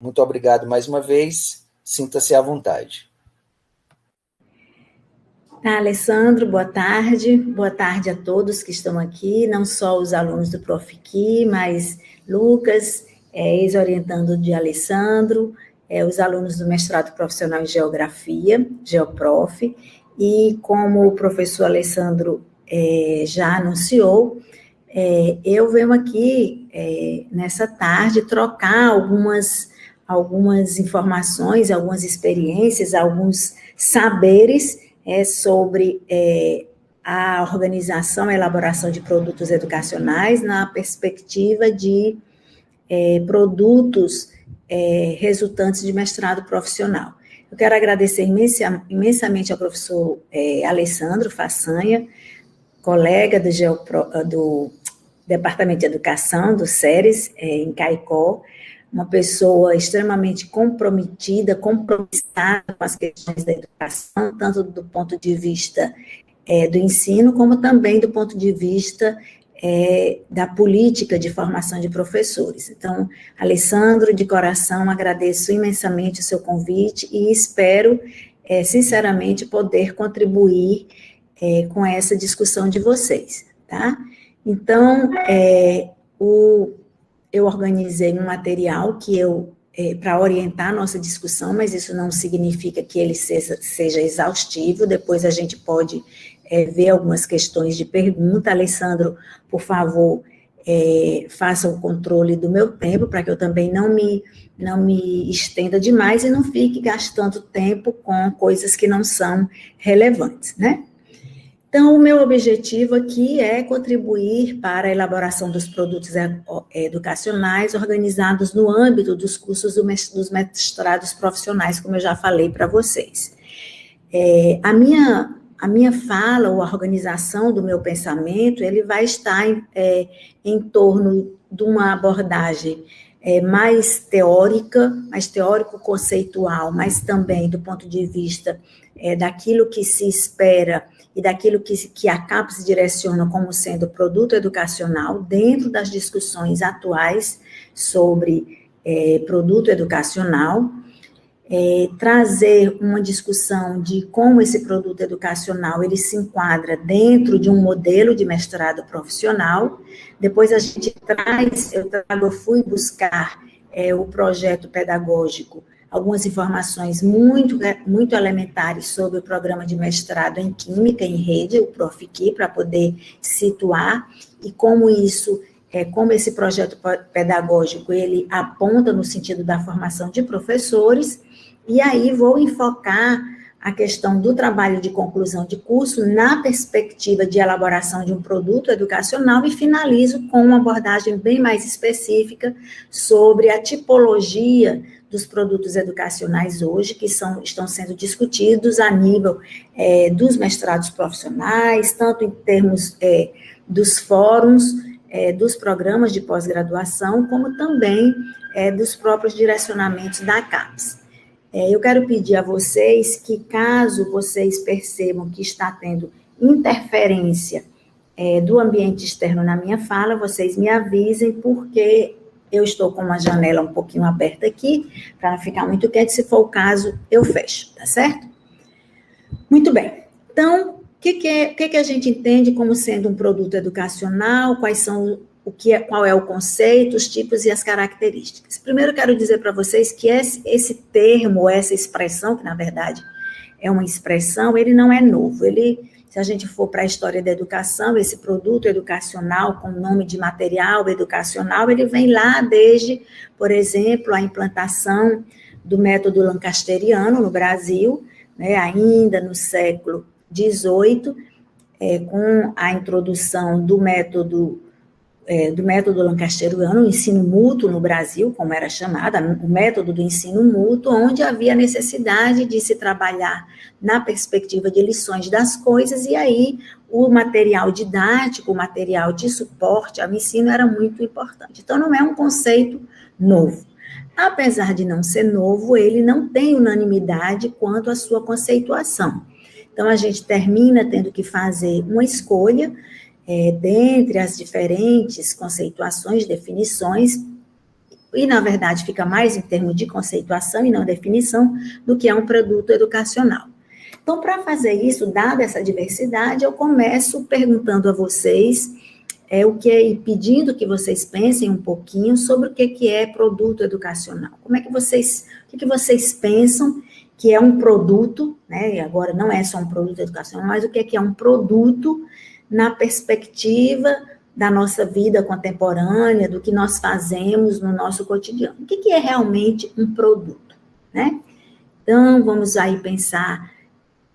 Muito obrigado mais uma vez, sinta-se à vontade. Alessandro, boa tarde a todos que estão aqui, não só os alunos do Profiqui, mas Lucas, ex-orientando de Alessandro, os alunos do mestrado profissional em Geografia, Geoprof, e como o professor Alessandro já anunciou, eu venho aqui nessa tarde trocar algumas informações, algumas experiências, alguns saberes sobre a organização e elaboração de produtos educacionais na perspectiva de produtos resultantes de mestrado profissional. Eu quero agradecer imensamente ao professor Alessandro Façanha, colega do Departamento de Educação, do SERES, em Caicó, uma pessoa extremamente compromissada com as questões da educação, tanto do ponto de vista do ensino, como também do ponto de vista da política de formação de professores. Então, Alessandro, de coração, agradeço imensamente o seu convite e espero, sinceramente, poder contribuir com essa discussão de vocês, tá? Então, eu organizei um material para orientar a nossa discussão, mas isso não significa que ele seja exaustivo, depois a gente pode ver algumas questões de pergunta. Alessandro, por favor, faça o controle do meu tempo, para que eu também não me estenda demais e não fique gastando tempo com coisas que não são relevantes, né? Então, o meu objetivo aqui é contribuir para a elaboração dos produtos educacionais organizados no âmbito dos cursos dos mestrados profissionais, como eu já falei para vocês. A minha fala, ou a organização do meu pensamento, ele vai estar em torno de uma abordagem mais teórica, mais teórico-conceitual, mas também do ponto de vista daquilo que se espera e daquilo que a CAPES direciona como sendo produto educacional, dentro das discussões atuais sobre produto educacional, trazer uma discussão de como esse produto educacional ele se enquadra dentro de um modelo de mestrado profissional. Depois a gente eu fui buscar o projeto pedagógico, algumas informações muito elementares sobre o programa de mestrado em Química em Rede, o Profiqui, para poder situar, e como esse projeto pedagógico, ele aponta no sentido da formação de professores, e aí vou enfocar a questão do trabalho de conclusão de curso na perspectiva de elaboração de um produto educacional e finalizo com uma abordagem bem mais específica sobre a tipologia dos produtos educacionais hoje, que estão sendo discutidos a nível dos mestrados profissionais, tanto em termos dos fóruns, dos programas de pós-graduação, como também dos próprios direcionamentos da CAPES. Eu quero pedir a vocês que, caso vocês percebam que está tendo interferência do ambiente externo na minha fala, vocês me avisem, porque eu estou com uma janela um pouquinho aberta aqui, para não ficar muito quente. Se for o caso, eu fecho, tá certo? Muito bem. Então, o que a gente entende como sendo um produto educacional? Qual é o conceito, os tipos e as características? Primeiro, quero dizer para vocês que esse termo, essa expressão, que na verdade é uma expressão, ele não é novo. Se a gente for para a história da educação, esse produto educacional com o nome de material educacional, ele vem lá desde, por exemplo, a implantação do método lancasteriano no Brasil, né, ainda no século XVIII, com a introdução do método lancasteriano, o ensino mútuo no Brasil, como era chamado, o método do ensino mútuo, onde havia necessidade de se trabalhar na perspectiva de lições das coisas, e aí o material didático, o material de suporte ao ensino era muito importante. Então, não é um conceito novo. Apesar de não ser novo, ele não tem unanimidade quanto à sua conceituação. Então, a gente termina tendo que fazer uma escolha dentre as diferentes conceituações, definições, e, na verdade, fica mais em termos de conceituação e não definição do que é um produto educacional. Então, para fazer isso, dada essa diversidade, eu começo perguntando a vocês, pedindo que vocês pensem um pouquinho sobre o que é produto educacional. O que vocês pensam que é um produto, né? E agora não é só um produto educacional, mas o que é um produto na perspectiva da nossa vida contemporânea, do que nós fazemos no nosso cotidiano. O que é realmente um produto, né? Então, vamos aí pensar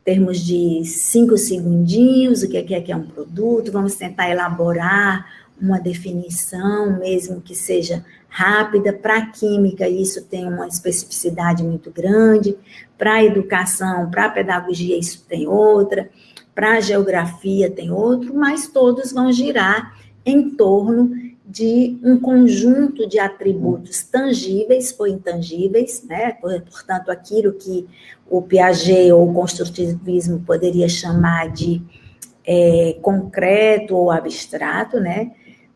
em termos de 5 segundinhos, o que é um produto, vamos tentar elaborar uma definição, mesmo que seja rápida. Para a química, isso tem uma especificidade muito grande, para a educação, para a pedagogia, isso tem outra, para a geografia tem outro, mas todos vão girar em torno de um conjunto de atributos tangíveis ou intangíveis, né? Portanto, aquilo que o Piaget ou o construtivismo poderia chamar de concreto ou abstrato, né?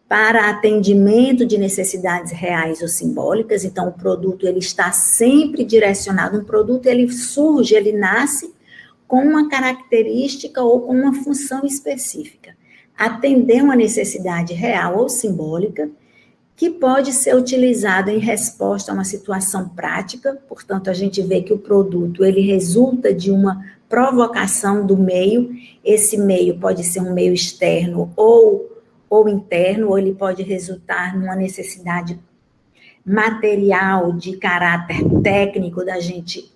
Para atendimento de necessidades reais ou simbólicas. Então, o produto ele está sempre direcionado, um produto ele surge, ele nasce com uma característica ou com uma função específica, atender uma necessidade real ou simbólica, que pode ser utilizado em resposta a uma situação prática. Portanto, a gente vê que o produto ele resulta de uma provocação do meio. Esse meio pode ser um meio externo ou interno, ou ele pode resultar numa necessidade material de caráter técnico da gente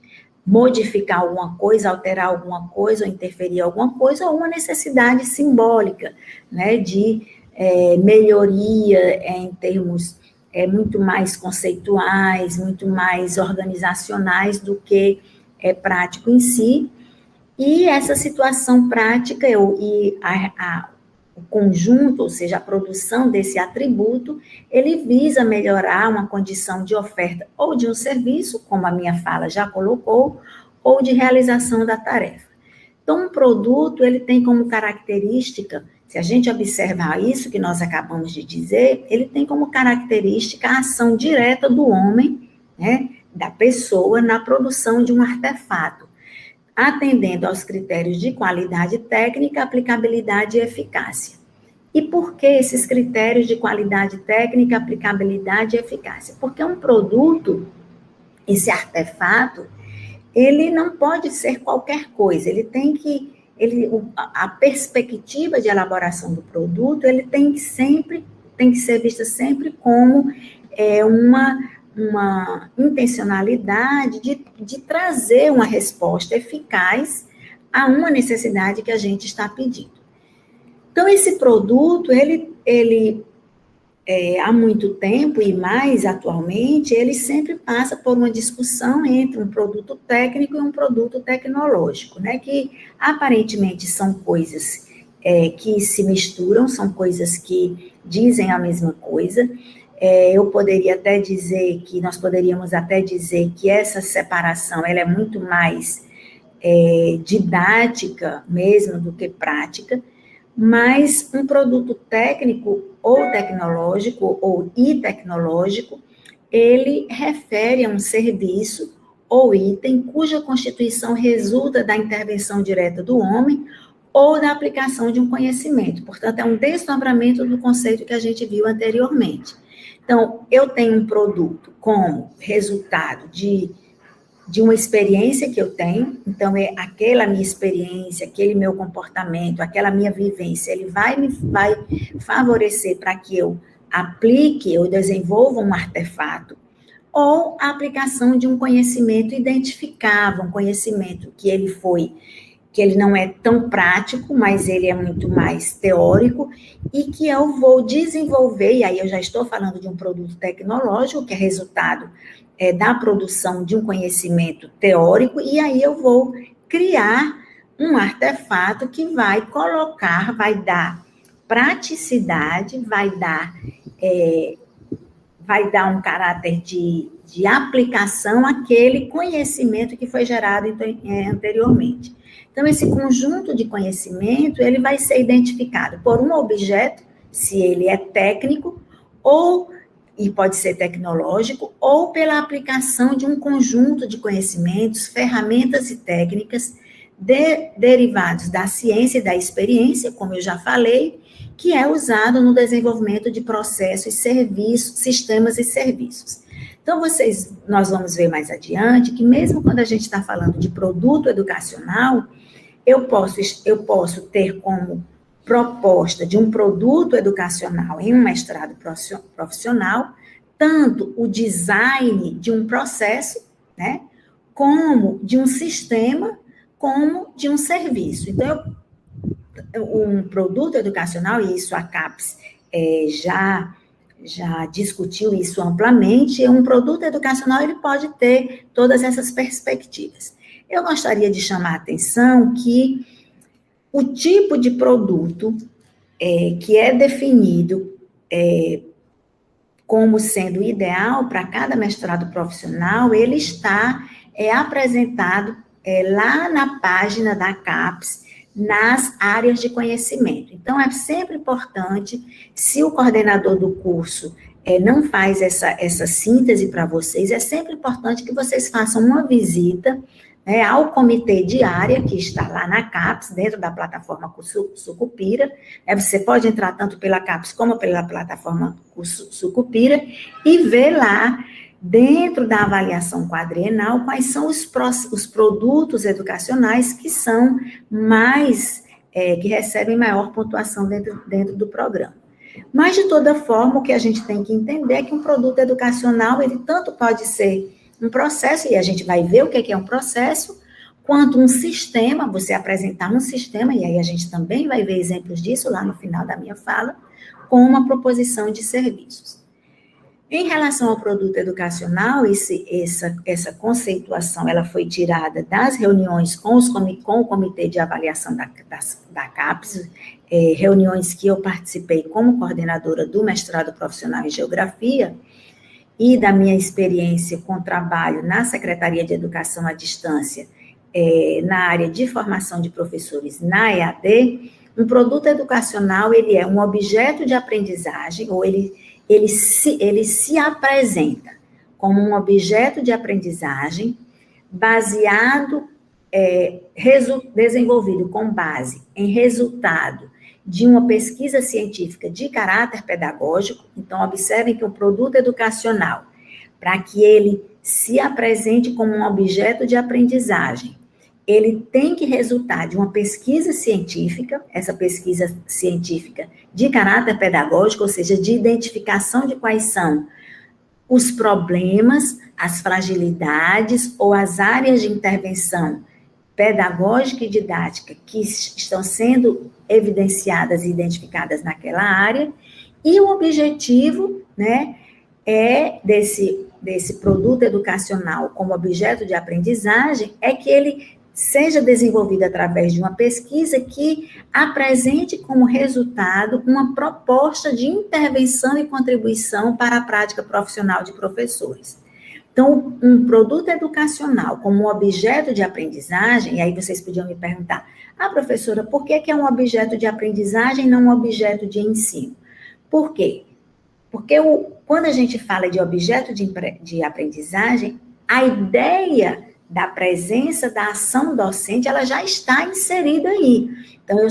modificar alguma coisa, alterar alguma coisa, ou interferir em alguma coisa, ou uma necessidade simbólica, né, de melhoria em termos muito mais conceituais, muito mais organizacionais do que prático em si. E essa situação prática o conjunto, ou seja, a produção desse atributo, ele visa melhorar uma condição de oferta ou de um serviço, como a minha fala já colocou, ou de realização da tarefa. Então, um produto, ele tem como característica, se a gente observar isso que nós acabamos de dizer, ele tem como característica a ação direta do homem, né, da pessoa, na produção de um artefato, atendendo aos critérios de qualidade técnica, aplicabilidade e eficácia. E por que esses critérios de qualidade técnica, aplicabilidade e eficácia? Porque um produto, esse artefato, ele não pode ser qualquer coisa, a perspectiva de elaboração do produto, ele tem que ser vista sempre como uma intencionalidade de trazer uma resposta eficaz a uma necessidade que a gente está pedindo. Então, esse produto, ele há muito tempo e mais atualmente, ele sempre passa por uma discussão entre um produto técnico e um produto tecnológico, né, que aparentemente são coisas que se misturam, são coisas que dizem a mesma coisa. Nós poderíamos até dizer que essa separação ela é muito mais didática mesmo do que prática, mas um produto técnico ou tecnológico ou tecnológico, ele refere a um serviço ou item cuja constituição resulta da intervenção direta do homem ou da aplicação de um conhecimento. Portanto, é um desdobramento do conceito que a gente viu anteriormente. Então, eu tenho um produto como resultado de uma experiência que eu tenho, então aquela minha experiência, aquele meu comportamento, aquela minha vivência, ele vai favorecer para que eu aplique, eu desenvolva um artefato, ou a aplicação de um conhecimento identificável, um conhecimento que ele não é tão prático, mas ele é muito mais teórico, e que eu vou desenvolver, e aí eu já estou falando de um produto tecnológico, que é resultado da produção de um conhecimento teórico, e aí eu vou criar um artefato que vai dar praticidade, vai dar um caráter de aplicação àquele conhecimento que foi gerado anteriormente. Então, esse conjunto de conhecimento, ele vai ser identificado por um objeto, se ele é técnico, ou e pode ser tecnológico, ou pela aplicação de um conjunto de conhecimentos, ferramentas e técnicas derivados da ciência e da experiência, como eu já falei, que é usado no desenvolvimento de processos e serviços, sistemas e serviços. Então, nós vamos ver mais adiante que mesmo quando a gente está falando de produto educacional, eu posso ter como proposta de um produto educacional em um mestrado profissional, tanto o design de um processo, né, como de um sistema, como de um serviço. Então, um produto educacional, e isso a CAPES já discutiu isso amplamente, um produto educacional ele pode ter todas essas perspectivas. Eu gostaria de chamar a atenção que o tipo de produto que é definido como sendo ideal para cada mestrado profissional, ele está apresentado lá na página da CAPES, nas áreas de conhecimento. Então, é sempre importante, se o coordenador do curso não faz essa síntese para vocês, é sempre importante que vocês façam uma visita ao comitê de área, que está lá na CAPES, dentro da plataforma Sucupira. Você pode entrar tanto pela CAPES como pela plataforma Sucupira e ver lá, dentro da avaliação quadrienal, quais são os produtos educacionais que são mais, que recebem maior pontuação dentro do programa. Mas, de toda forma, o que a gente tem que entender é que um produto educacional, ele tanto pode ser um processo, e a gente vai ver o que é um processo, quanto um sistema, você apresentar um sistema, e aí a gente também vai ver exemplos disso lá no final da minha fala, com uma proposição de serviços. Em relação ao produto educacional, essa conceituação ela foi tirada das reuniões com o Comitê de Avaliação da CAPES, reuniões que eu participei como coordenadora do mestrado profissional em Geografia, e da minha experiência com trabalho na Secretaria de Educação à Distância, na área de formação de professores na EAD, um produto educacional, ele é um objeto de aprendizagem, ou ele se apresenta como um objeto de aprendizagem baseado, desenvolvido com base em resultado de uma pesquisa científica de caráter pedagógico. Então, observem que o produto educacional, para que ele se apresente como um objeto de aprendizagem, ele tem que resultar de uma pesquisa científica, essa pesquisa científica de caráter pedagógico, ou seja, de identificação de quais são os problemas, as fragilidades ou as áreas de intervenção pedagógica e didática que estão sendo evidenciadas e identificadas naquela área, e o objetivo, desse produto educacional como objeto de aprendizagem é que ele seja desenvolvido através de uma pesquisa que apresente como resultado uma proposta de intervenção e contribuição para a prática profissional de professores. Então, um produto educacional como objeto de aprendizagem, e aí vocês podiam me perguntar, professora, por que é um objeto de aprendizagem e não um objeto de ensino? Por quê? Porque quando a gente fala de objeto de aprendizagem, a ideia da presença da ação docente, ela já está inserida aí. Então,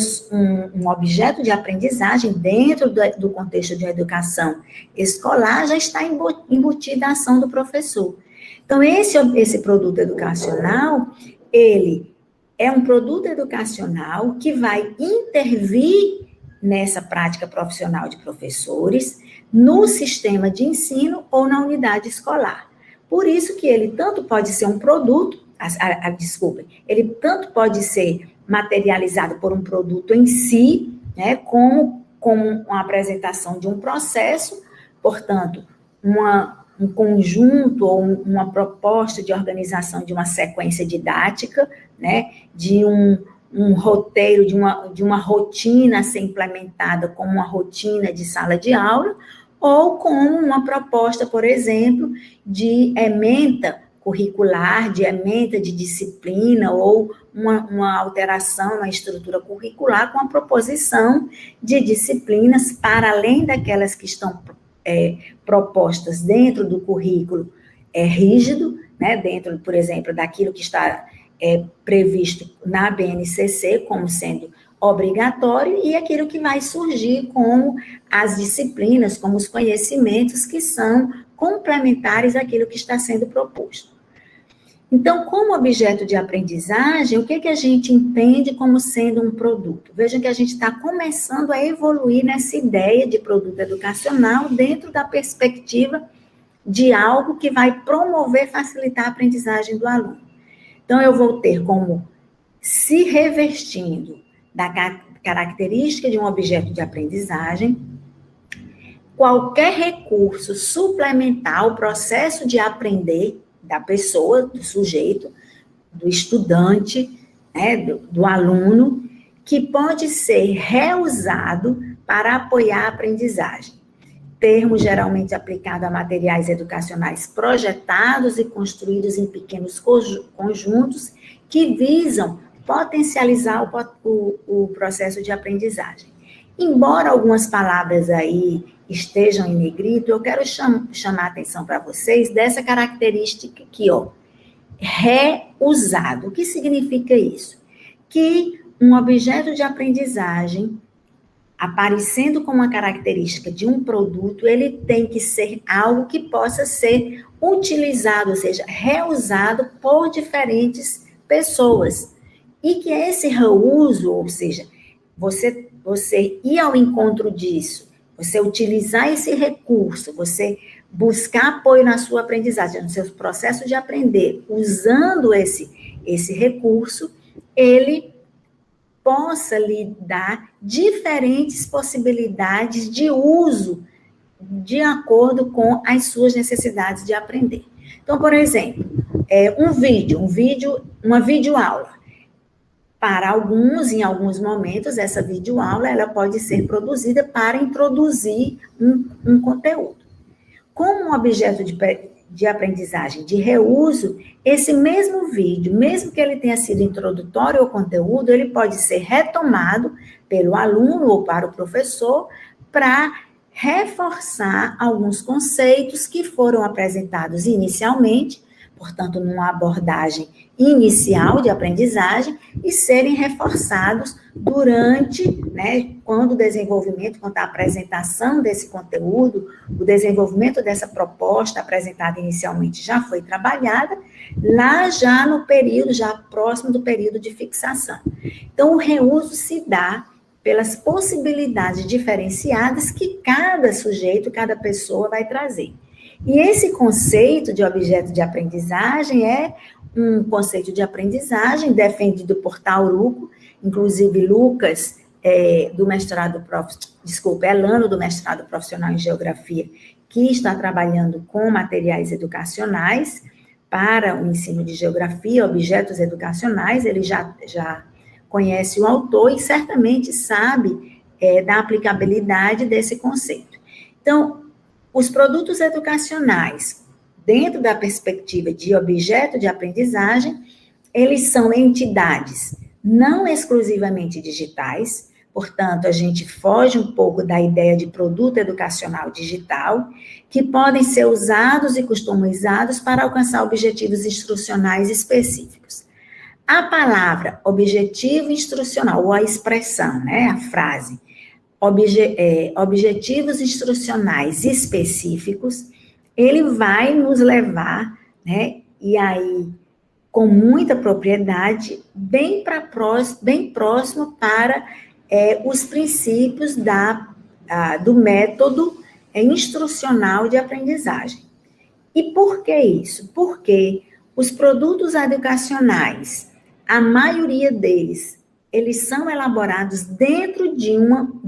um objeto de aprendizagem dentro do contexto de educação escolar já está embutida a ação do professor. Então, esse produto educacional, ele é um produto educacional que vai intervir nessa prática profissional de professores, no sistema de ensino ou na unidade escolar. Por isso que ele tanto pode ser um produto, ele tanto pode ser materializado por um produto em si, como uma apresentação de um processo, portanto, um conjunto ou uma proposta de organização de uma sequência didática, de um roteiro, de uma rotina a ser implementada como uma rotina de sala de aula, ou como uma proposta, por exemplo, de ementa curricular, de ementa de disciplina, ou uma alteração na estrutura curricular com a proposição de disciplinas para além daquelas que estão propostas dentro do currículo rígido, né, dentro, por exemplo, daquilo que está previsto na BNCC como sendo obrigatório, e aquilo que vai surgir como as disciplinas, como os conhecimentos que são complementares àquilo que está sendo proposto. Então, como objeto de aprendizagem, o que a gente entende como sendo um produto? Vejam que a gente está começando a evoluir nessa ideia de produto educacional dentro da perspectiva de algo que vai promover, facilitar a aprendizagem do aluno. Então, eu vou ter como se revestindo da característica de um objeto de aprendizagem, qualquer recurso suplementar ao processo de aprender da pessoa, do sujeito, do estudante, né, do aluno, que pode ser reusado para apoiar a aprendizagem. Termo geralmente aplicado a materiais educacionais projetados e construídos em pequenos conjuntos que visam potencializar o processo de aprendizagem. Embora algumas palavras aí estejam em negrito, eu quero chamar a atenção para vocês dessa característica aqui, ó, reusado. O que significa isso? Que um objeto de aprendizagem, aparecendo como uma característica de um produto, ele tem que ser algo que possa ser utilizado, ou seja, reusado por diferentes pessoas. E que esse reuso, ou seja, você ir ao encontro disso, você utilizar esse recurso, você buscar apoio na sua aprendizagem, no seu processo de aprender, usando esse recurso, ele possa lhe dar diferentes possibilidades de uso de acordo com as suas necessidades de aprender. Então, por exemplo, uma videoaula. Para alguns, em alguns momentos, essa videoaula ela pode ser produzida para introduzir um conteúdo. Como um objeto de aprendizagem de reuso, esse mesmo vídeo, mesmo que ele tenha sido introdutório ao conteúdo, ele pode ser retomado pelo aluno ou para o professor para reforçar alguns conceitos que foram apresentados inicialmente, portanto, numa abordagem inicial de aprendizagem, e serem reforçados durante, né, quando a apresentação desse conteúdo, o desenvolvimento dessa proposta apresentada inicialmente já foi trabalhada, lá já no período, já próximo do período de fixação. Então, o reuso se dá pelas possibilidades diferenciadas que cada sujeito, cada pessoa vai trazer. E esse conceito de objeto de aprendizagem é um conceito de aprendizagem defendido por Tauruco, inclusive Lucas, Elano, do mestrado profissional em Geografia, que está trabalhando com materiais educacionais para o ensino de Geografia, objetos educacionais, ele já conhece o autor e certamente sabe da aplicabilidade desse conceito. Então, os produtos educacionais, dentro da perspectiva de objeto de aprendizagem, eles são entidades não exclusivamente digitais, portanto, a gente foge um pouco da ideia de produto educacional digital, que podem ser usados e customizados para alcançar objetivos instrucionais específicos. A palavra objetivo instrucional, ou a expressão, né, a frase, objetivos instrucionais específicos, ele vai nos levar, né, e aí, com muita propriedade, bem próximo para os princípios do método instrucional de aprendizagem. E por que isso? Porque os produtos educacionais, a maioria deles, eles são elaborados dentro de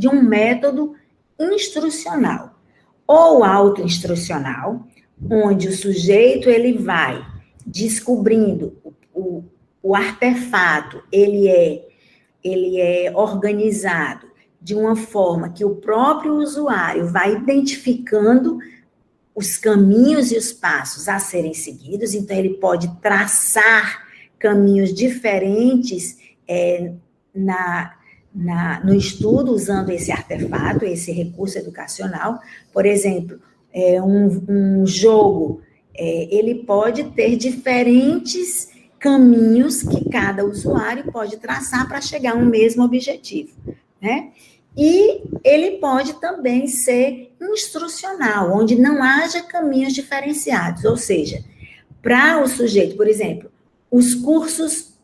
um método instrucional, ou autoinstrucional, onde o sujeito ele vai descobrindo o artefato, ele é organizado de uma forma que o próprio usuário vai identificando os caminhos e os passos a serem seguidos, então ele pode traçar caminhos diferentes no estudo, usando esse artefato, esse recurso educacional. Por exemplo, um jogo, ele pode ter diferentes caminhos que cada usuário pode traçar para chegar a um mesmo objetivo, né? E ele pode também ser instrucional, onde não haja caminhos diferenciados, ou seja, para o sujeito, por exemplo, os cursos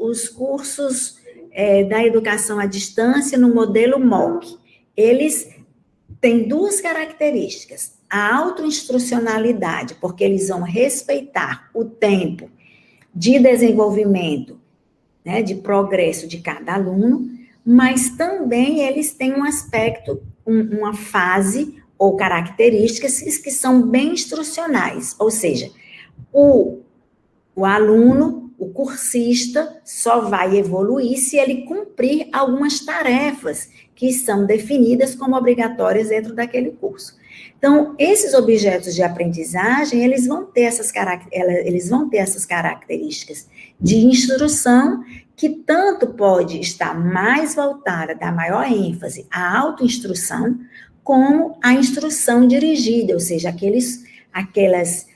da educação à distância no modelo MOOC, eles têm duas características: a autoinstrucionalidade, porque eles vão respeitar o tempo de desenvolvimento, né, de progresso de cada aluno, mas também eles têm um aspecto, uma fase ou características que são bem instrucionais, ou seja, o aluno, o cursista, só vai evoluir se ele cumprir algumas tarefas que são definidas como obrigatórias dentro daquele curso. Então, esses objetos de aprendizagem, eles vão ter essas características de instrução, que tanto pode estar mais voltada, dar maior ênfase à autoinstrução, como à instrução dirigida, ou seja, aquelas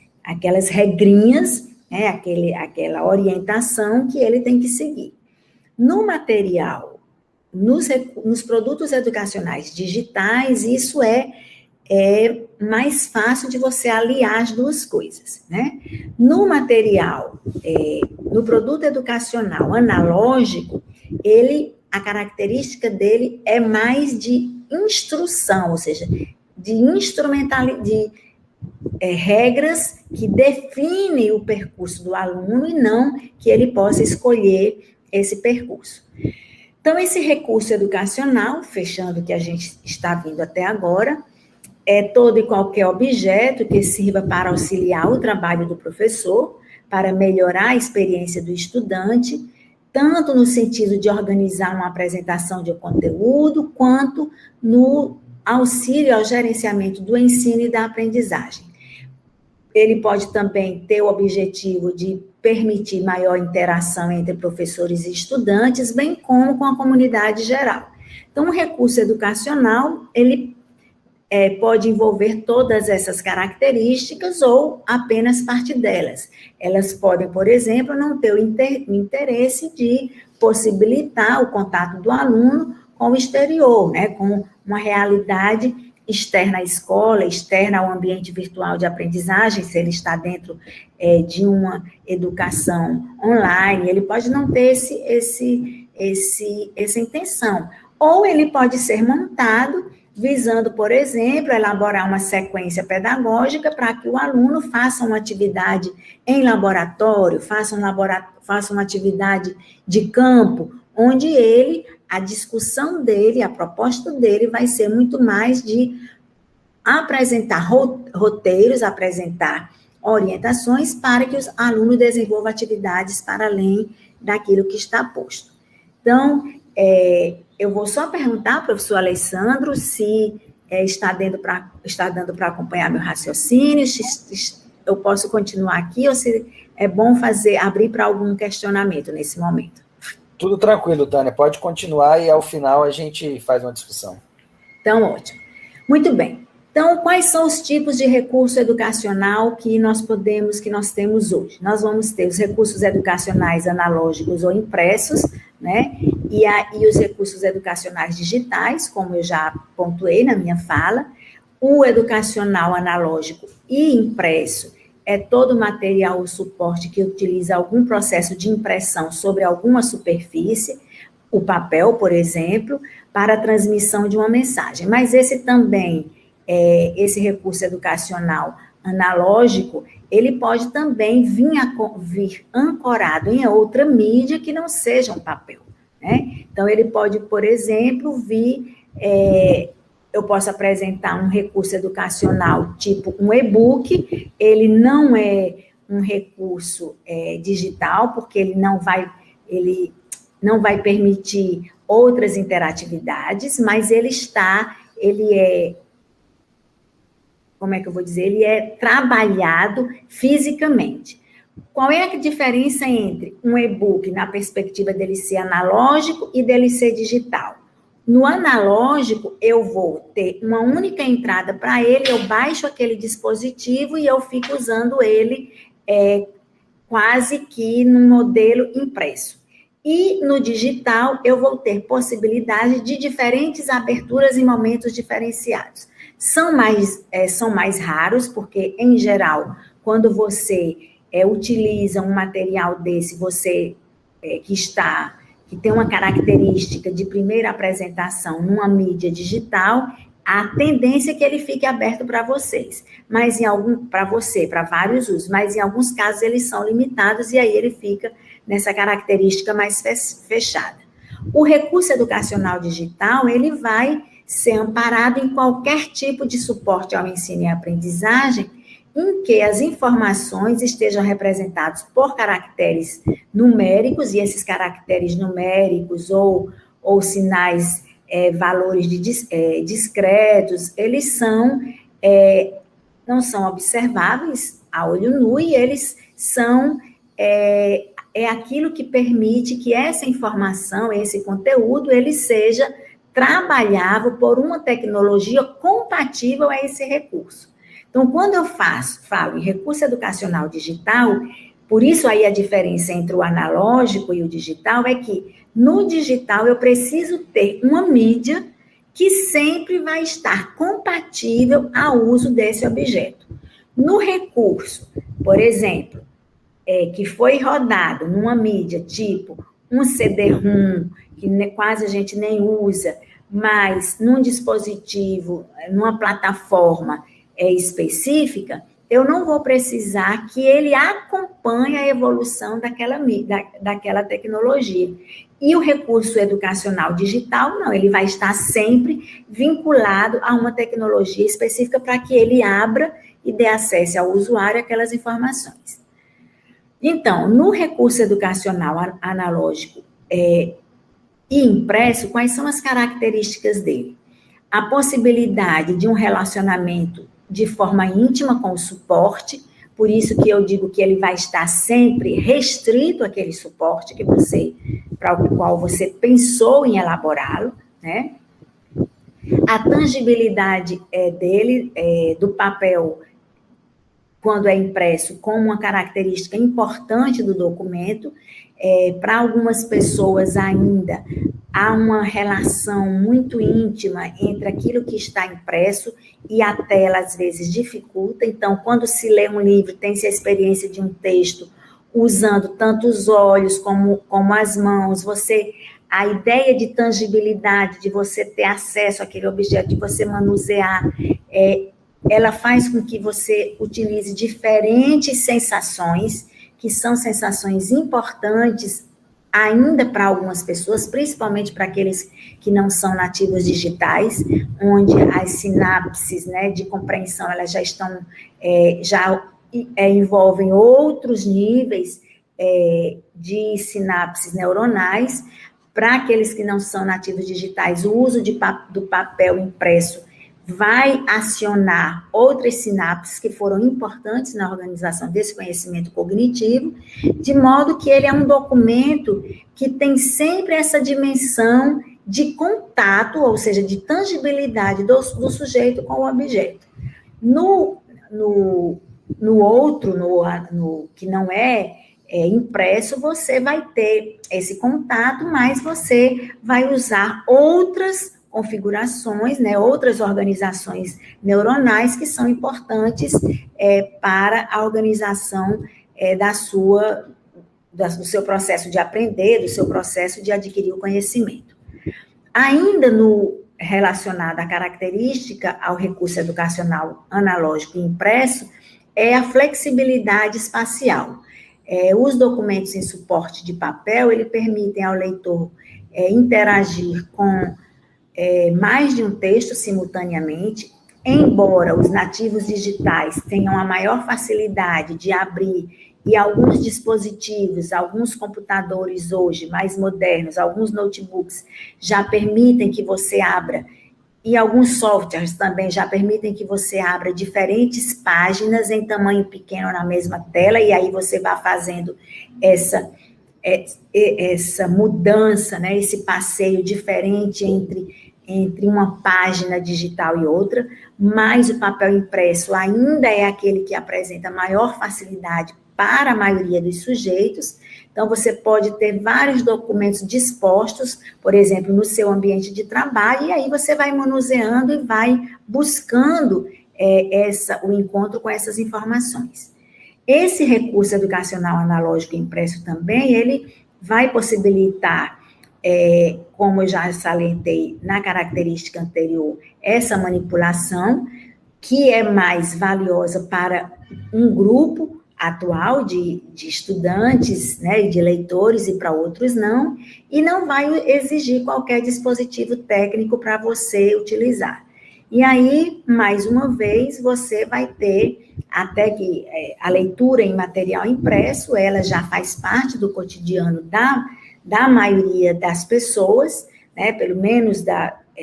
regrinhas, né, aquela orientação que ele tem que seguir. No material, nos produtos educacionais digitais, isso é mais fácil de você aliar as duas coisas, né? No material, no produto educacional analógico, a característica dele é mais de instrução, ou seja, de regras que definem o percurso do aluno e não que ele possa escolher esse percurso. Então, esse recurso educacional, fechando o que a gente está vindo até agora, é todo e qualquer objeto que sirva para auxiliar o trabalho do professor, para melhorar a experiência do estudante, tanto no sentido de organizar uma apresentação de conteúdo, quanto no auxílio ao gerenciamento do ensino e da aprendizagem. Ele pode também ter o objetivo de permitir maior interação entre professores e estudantes, bem como com a comunidade geral. Então, o recurso educacional, ele pode envolver todas essas características ou apenas parte delas. Elas podem, por exemplo, não ter o interesse de possibilitar o contato do aluno com o exterior, né, com uma realidade externa à escola, externa ao ambiente virtual de aprendizagem, se ele está dentro de uma educação online, ele pode não ter essa intenção. Ou ele pode ser montado visando, por exemplo, elaborar uma sequência pedagógica para que o aluno faça uma atividade em laboratório, faça uma atividade de campo, onde a discussão dele, a proposta dele vai ser muito mais de apresentar roteiros, apresentar orientações para que os alunos desenvolvam atividades para além daquilo que está posto. Então, eu vou só perguntar ao professor Alessandro se está dando para acompanhar meu raciocínio, se eu posso continuar aqui ou se é bom abrir para algum questionamento nesse momento. Tudo tranquilo, Tânia, pode continuar e ao final a gente faz uma discussão. Então, ótimo. Muito bem. Então, quais são os tipos de recurso educacional que nós temos hoje? Nós vamos ter os recursos educacionais analógicos ou impressos, né? E os recursos educacionais digitais, como eu já pontuei na minha fala. O educacional analógico e impresso é todo material ou suporte que utiliza algum processo de impressão sobre alguma superfície, o papel, por exemplo, para a transmissão de uma mensagem. Mas esse recurso educacional analógico, ele pode também vir ancorado em outra mídia que não seja um papel, né? Então, ele pode, por exemplo, eu posso apresentar um recurso educacional tipo um e-book, ele não é um recurso digital, porque ele não vai permitir outras interatividades, mas ele é trabalhado fisicamente. Qual é a diferença entre um e-book na perspectiva dele ser analógico e dele ser digital? No analógico, eu vou ter uma única entrada para ele, eu baixo aquele dispositivo e eu fico usando ele quase que no modelo impresso. E no digital, eu vou ter possibilidade de diferentes aberturas em momentos diferenciados. São mais raros, porque, em geral, quando você utiliza um material desse, você que tem uma característica de primeira apresentação numa mídia digital, a tendência é que ele fique aberto para vocês, mas para vários usos, mas em alguns casos eles são limitados e aí ele fica nessa característica mais fechada. O recurso educacional digital, ele vai ser amparado em qualquer tipo de suporte ao ensino e aprendizagem em que as informações estejam representadas por caracteres numéricos, e esses caracteres numéricos ou sinais, valores discretos, eles não são observáveis a olho nu, e eles são aquilo que permite que essa informação, esse conteúdo, ele seja trabalhável por uma tecnologia compatível a esse recurso. Então, quando eu falo em recurso educacional digital, por isso aí a diferença entre o analógico e o digital é que no digital eu preciso ter uma mídia que sempre vai estar compatível ao uso desse objeto. No recurso, por exemplo, que foi rodado numa mídia tipo um CD-ROM, que quase a gente nem usa, mas num dispositivo, numa plataforma específica, eu não vou precisar que ele acompanhe a evolução daquela tecnologia. E o recurso educacional digital, não, ele vai estar sempre vinculado a uma tecnologia específica para que ele abra e dê acesso ao usuário àquelas informações. Então, no recurso educacional analógico e impresso, quais são as características dele? A possibilidade de um relacionamento de forma íntima com o suporte, por isso que eu digo que ele vai estar sempre restrito àquele suporte para o qual você pensou em elaborá-lo, né? A tangibilidade dele, do papel, quando é impresso, como uma característica importante do documento. Para algumas pessoas ainda há uma relação muito íntima entre aquilo que está impresso e a tela, às vezes, dificulta. Então, quando se lê um livro, tem-se a experiência de um texto usando tanto os olhos como as mãos, a ideia de tangibilidade, de você ter acesso àquele objeto, de você manusear, ela faz com que você utilize diferentes sensações, que são sensações importantes ainda para algumas pessoas, principalmente para aqueles que não são nativos digitais, onde as sinapses, né, de compreensão, elas já estão, envolvem outros níveis de sinapses neuronais. Para aqueles que não são nativos digitais, o uso do papel impresso vai acionar outras sinapses que foram importantes na organização desse conhecimento cognitivo, de modo que ele é um documento que tem sempre essa dimensão de contato, ou seja, de tangibilidade do sujeito com o objeto. No que não é impresso, você vai ter esse contato, mas você vai usar outras configurações, né, outras organizações neuronais que são importantes para a organização do seu processo de aprender, do seu processo de adquirir o conhecimento. Ainda relacionado à característica ao recurso educacional analógico e impresso, é a flexibilidade espacial. Os documentos em suporte de papel, ele permitem ao leitor interagir com mais de um texto simultaneamente, embora os nativos digitais tenham a maior facilidade de abrir, e alguns dispositivos, alguns computadores hoje mais modernos, alguns notebooks já permitem que você abra, e alguns softwares também já permitem que você abra diferentes páginas em tamanho pequeno na mesma tela, e aí você vai fazendo essa mudança, né, esse passeio diferente entre uma página digital e outra, mas o papel impresso ainda é aquele que apresenta maior facilidade para a maioria dos sujeitos. Então, você pode ter vários documentos dispostos, por exemplo, no seu ambiente de trabalho, e aí você vai manuseando e vai buscando o encontro com essas informações. Esse recurso educacional analógico impresso também, ele vai possibilitar, como eu já salientei na característica anterior, essa manipulação, que é mais valiosa para um grupo atual de estudantes, né, de leitores, e para outros não, e não vai exigir qualquer dispositivo técnico para você utilizar. E aí, mais uma vez, você vai ter, até que a leitura em material impresso, ela já faz parte do cotidiano da maioria das pessoas, né, pelo menos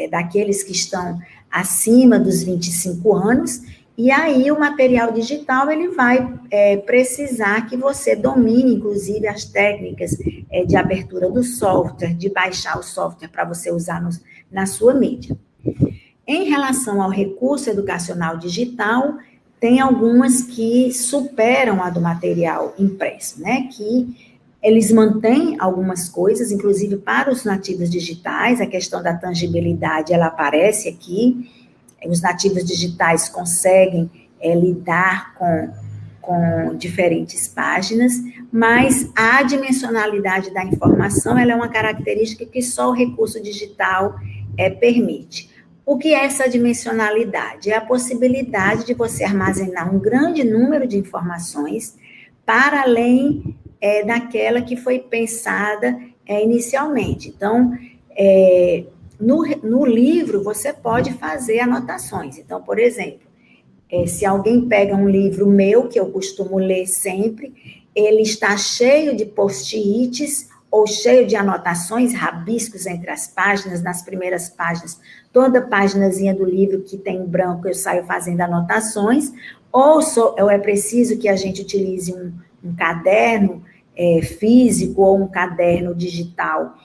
daqueles que estão acima dos 25 anos, e aí o material digital, ele vai precisar que você domine, inclusive, as técnicas de abertura do software, de baixar o software para você usar na sua mídia. Em relação ao recurso educacional digital, tem algumas que superam a do material impresso, né? Que eles mantêm algumas coisas, inclusive para os nativos digitais, a questão da tangibilidade, ela aparece aqui. Os nativos digitais conseguem lidar com diferentes páginas, mas a dimensionalidade da informação, ela é uma característica que só o recurso digital permite. O que é essa dimensionalidade? É a possibilidade de você armazenar um grande número de informações para além daquela que foi pensada inicialmente. Então, no livro, você pode fazer anotações. Então, por exemplo, se alguém pega um livro meu, que eu costumo ler sempre, ele está cheio de post-its ou cheio de anotações, rabiscos entre as páginas, nas primeiras páginas, toda páginazinha do livro que tem branco, eu saio fazendo anotações, ou é preciso que a gente utilize um caderno físico ou um caderno digital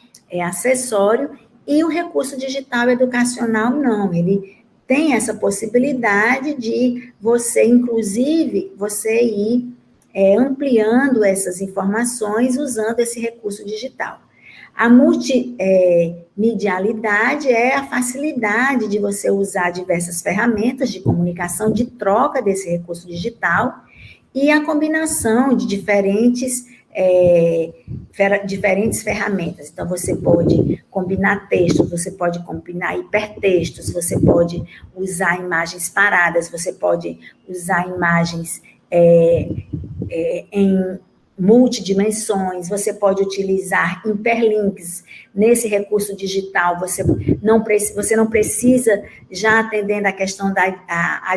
acessório, e o recurso digital educacional não, ele tem essa possibilidade de você, inclusive, você ir ampliando essas informações usando esse recurso digital. A multimedialidade é a facilidade de você usar diversas ferramentas de comunicação, de troca desse recurso digital, e a combinação de diferentes ferramentas. Então, você pode combinar textos, você pode combinar hipertextos, você pode usar imagens paradas, você pode usar imagens em multidimensões, você pode utilizar hiperlinks. Nesse recurso digital, você não precisa, já atendendo a questão da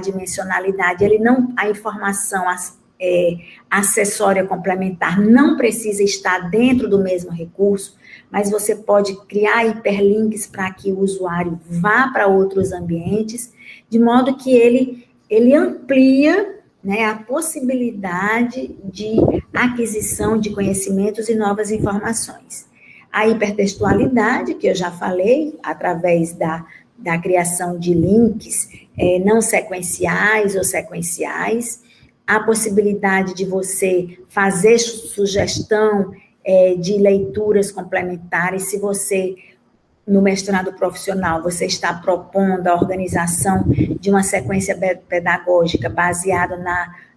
dimensionalidade, a informação acessória complementar não precisa estar dentro do mesmo recurso, mas você pode criar hiperlinks para que o usuário vá para outros ambientes, de modo que ele amplia, né, a possibilidade de aquisição de conhecimentos e novas informações. A hipertextualidade, que eu já falei, através da criação de links não sequenciais ou sequenciais, a possibilidade de você fazer sugestão de leituras complementares, se você, no mestrado profissional, você está propondo a organização de uma sequência pedagógica baseada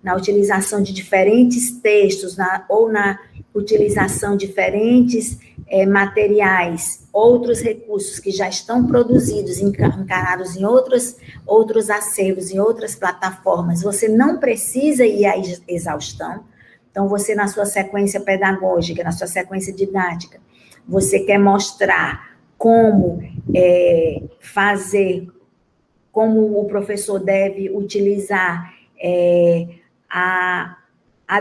na utilização de diferentes textos, ou na utilização de diferentes materiais, outros recursos que já estão produzidos, encarados em outros acervos, em outras plataformas, você não precisa ir à exaustão. Então, você, na sua sequência pedagógica, na sua sequência didática, você quer mostrar como como o professor deve utilizar a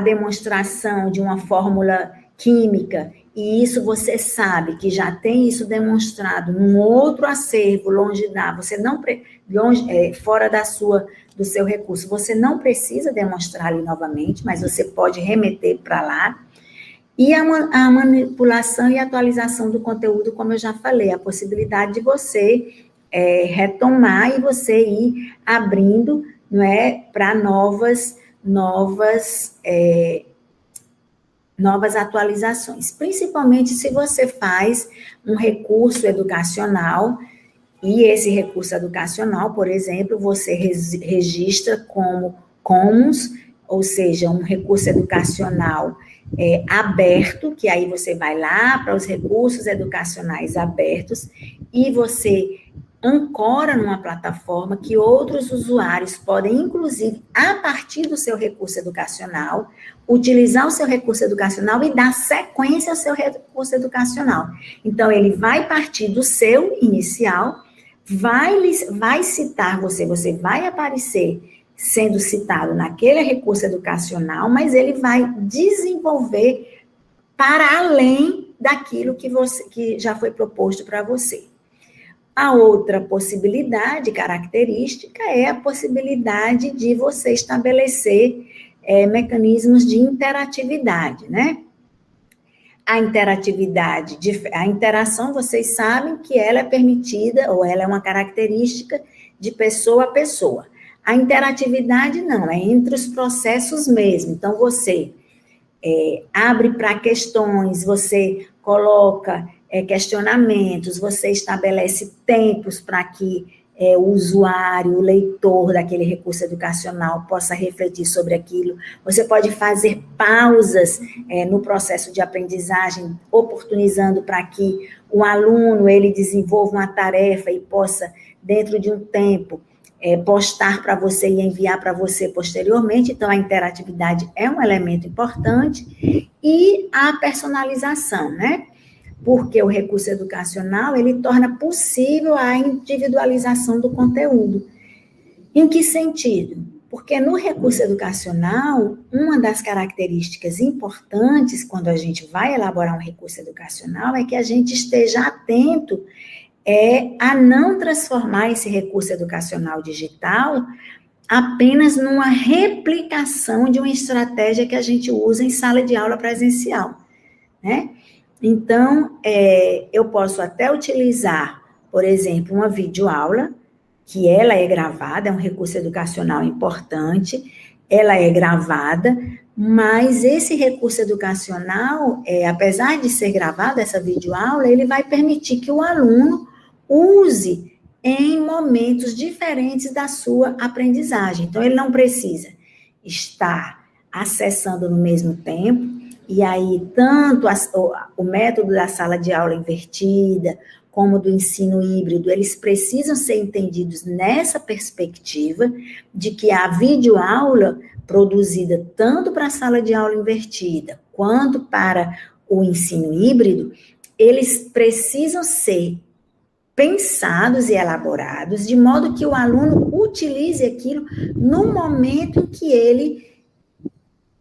demonstração de uma fórmula química, e isso você sabe que já tem isso demonstrado num outro acervo fora do seu recurso, você não precisa demonstrar ali novamente, mas você pode remeter para lá. E a manipulação e atualização do conteúdo, como eu já falei, a possibilidade de você retomar e você ir abrindo, não é, para novas atualizações, principalmente se você faz um recurso educacional, e esse recurso educacional, por exemplo, você registra como Commons, ou seja, um recurso educacional aberto, que aí você vai lá para os recursos educacionais abertos, e você ancora numa plataforma que outros usuários podem, inclusive, a partir do seu recurso educacional, utilizar o seu recurso educacional e dar sequência ao seu recurso educacional. Então, ele vai partir do seu inicial, vai citar você vai aparecer sendo citado naquele recurso educacional, mas ele vai desenvolver para além daquilo que já foi proposto para você. A outra possibilidade, característica, é a possibilidade de você estabelecer mecanismos de interatividade, né? A interação, vocês sabem que ela é permitida, ou ela é uma característica de pessoa a pessoa. A interatividade não, é entre os processos mesmo. Então, você abre para questões, você coloca questionamentos, você estabelece tempos para que o usuário, o leitor daquele recurso educacional possa refletir sobre aquilo. Você pode fazer pausas no processo de aprendizagem, oportunizando para que o aluno ele desenvolva uma tarefa e possa, dentro de um tempo, postar para você e enviar para você posteriormente. Então, a interatividade é um elemento importante, e a personalização, né? Porque o recurso educacional, ele torna possível a individualização do conteúdo. Em que sentido? Porque no recurso educacional, uma das características importantes quando a gente vai elaborar um recurso educacional é que a gente esteja atento a não transformar esse recurso educacional digital apenas numa replicação de uma estratégia que a gente usa em sala de aula presencial, né? Então, eu posso até utilizar, por exemplo, uma videoaula, que ela é gravada, é um recurso educacional importante, ela é gravada, mas esse recurso educacional, apesar de ser gravada, essa videoaula, ele vai permitir que o aluno use em momentos diferentes da sua aprendizagem. Então, ele não precisa estar acessando no mesmo tempo. E aí, tanto o método da sala de aula invertida, como do ensino híbrido, eles precisam ser entendidos nessa perspectiva de que a videoaula produzida tanto para a sala de aula invertida, quanto para o ensino híbrido, eles precisam ser pensados e elaborados, de modo que o aluno utilize aquilo no momento em que ele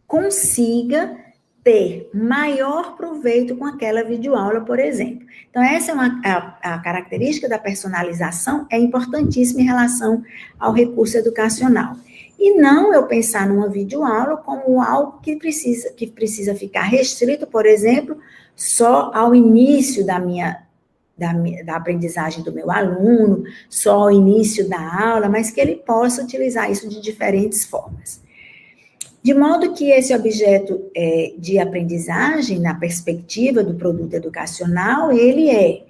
consiga ter maior proveito com aquela videoaula, por exemplo. Então, essa é a característica da personalização, é importantíssima em relação ao recurso educacional. E não eu pensar numa videoaula como algo que precisa ficar restrito, por exemplo, só ao início da aprendizagem do meu aluno, só ao início da aula, mas que ele possa utilizar isso de diferentes formas. De modo que esse objeto de aprendizagem, na perspectiva do produto educacional, ele é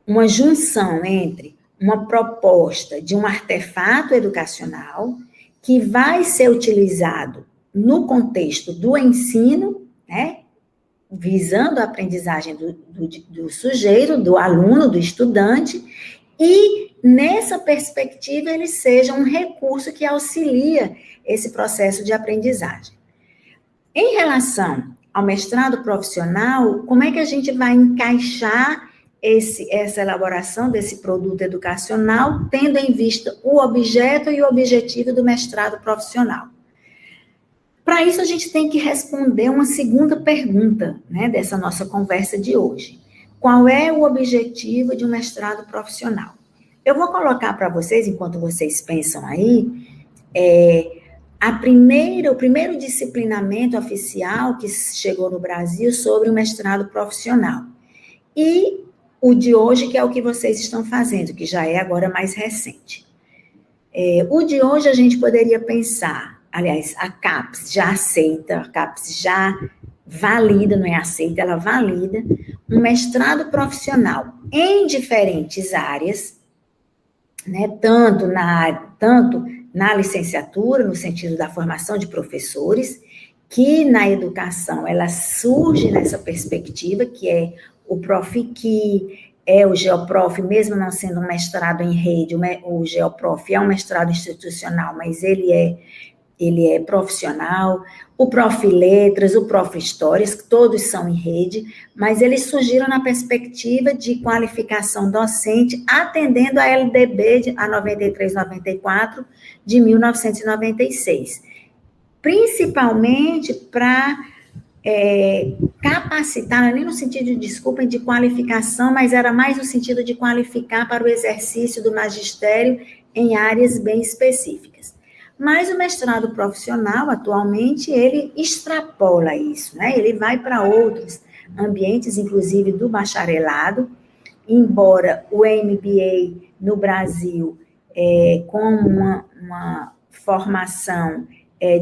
uma junção entre uma proposta de um artefato educacional que vai ser utilizado no contexto do ensino, né, visando a aprendizagem do sujeito, do aluno, do estudante, e nessa perspectiva ele seja um recurso que auxilia esse processo de aprendizagem. Em relação ao mestrado profissional, como é que a gente vai encaixar essa elaboração desse produto educacional, tendo em vista o objeto e o objetivo do mestrado profissional? Para isso, a gente tem que responder uma segunda pergunta, né, dessa nossa conversa de hoje. Qual é o objetivo de um mestrado profissional? Eu vou colocar para vocês, enquanto vocês pensam aí, o primeiro disciplinamento oficial que chegou no Brasil sobre o mestrado profissional. E o de hoje, que é o que vocês estão fazendo, que já é agora mais recente. O de hoje a gente poderia pensar, aliás, a CAPES já aceita, a CAPES já valida, não é aceita, ela valida um mestrado profissional em diferentes áreas, né, tanto na licenciatura, no sentido da formação de professores, que na educação ela surge nessa perspectiva, que é o Profiqui, o Geoprof, mesmo não sendo um mestrado em rede, o Geoprof é um mestrado institucional, mas ele é profissional, o Prof. Letras, o Prof. Histórias, que todos são em rede, mas eles surgiram na perspectiva de qualificação docente, atendendo a LDB, a 93-94, de 1996, principalmente para capacitar, não é nem no sentido de, desculpem, de qualificação, mas era mais no sentido de qualificar para o exercício do magistério em áreas bem específicas. Mas o mestrado profissional, atualmente, ele extrapola isso, né? Ele vai para outros ambientes, inclusive do bacharelado, embora o MBA no Brasil, como uma formação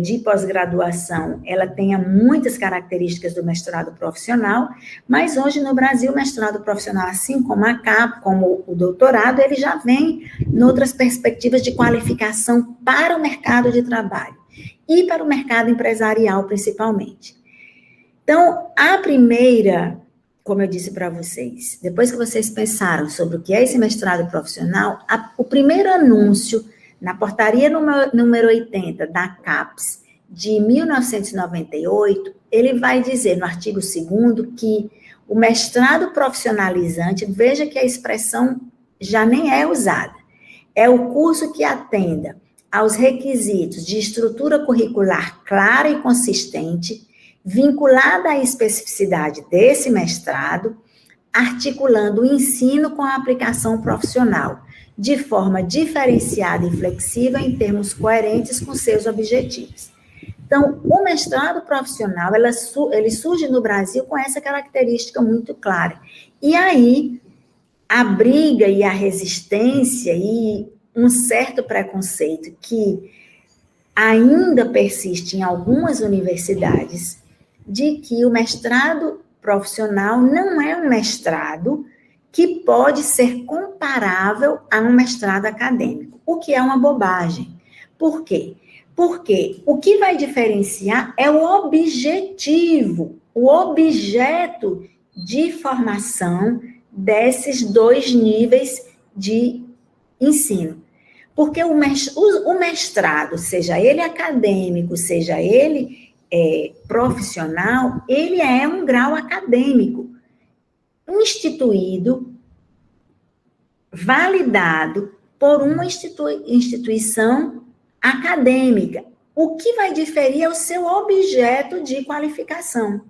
de pós-graduação, ela tenha muitas características do mestrado profissional, mas hoje no Brasil o mestrado profissional, assim como a CAP, como o doutorado, ele já vem em outras perspectivas de qualificação para o mercado de trabalho e para o mercado empresarial, principalmente. Então, a primeira, como eu disse para vocês, depois que vocês pensaram sobre o que é esse mestrado profissional, o primeiro anúncio na portaria número 80 da CAPES, de 1998, ele vai dizer, no artigo 2º, que o mestrado profissionalizante, veja que a expressão já nem é usada, é o curso que atenda aos requisitos de estrutura curricular clara e consistente, vinculada à especificidade desse mestrado, articulando o ensino com a aplicação profissional, de forma diferenciada e flexível em termos coerentes com seus objetivos. Então, o mestrado profissional, ele surge no Brasil com essa característica muito clara. E aí, a briga e a resistência e um certo preconceito que ainda persiste em algumas universidades, de que o mestrado profissional não é um mestrado que pode ser comparável a um mestrado acadêmico, o que é uma bobagem. Por quê? Porque o que vai diferenciar é o objetivo, o objeto de formação desses dois níveis de ensino. Porque o mestrado, seja ele acadêmico, seja ele profissional, ele é um grau acadêmico, instituído, validado por uma instituição acadêmica. O que vai diferir é o seu objeto de qualificação.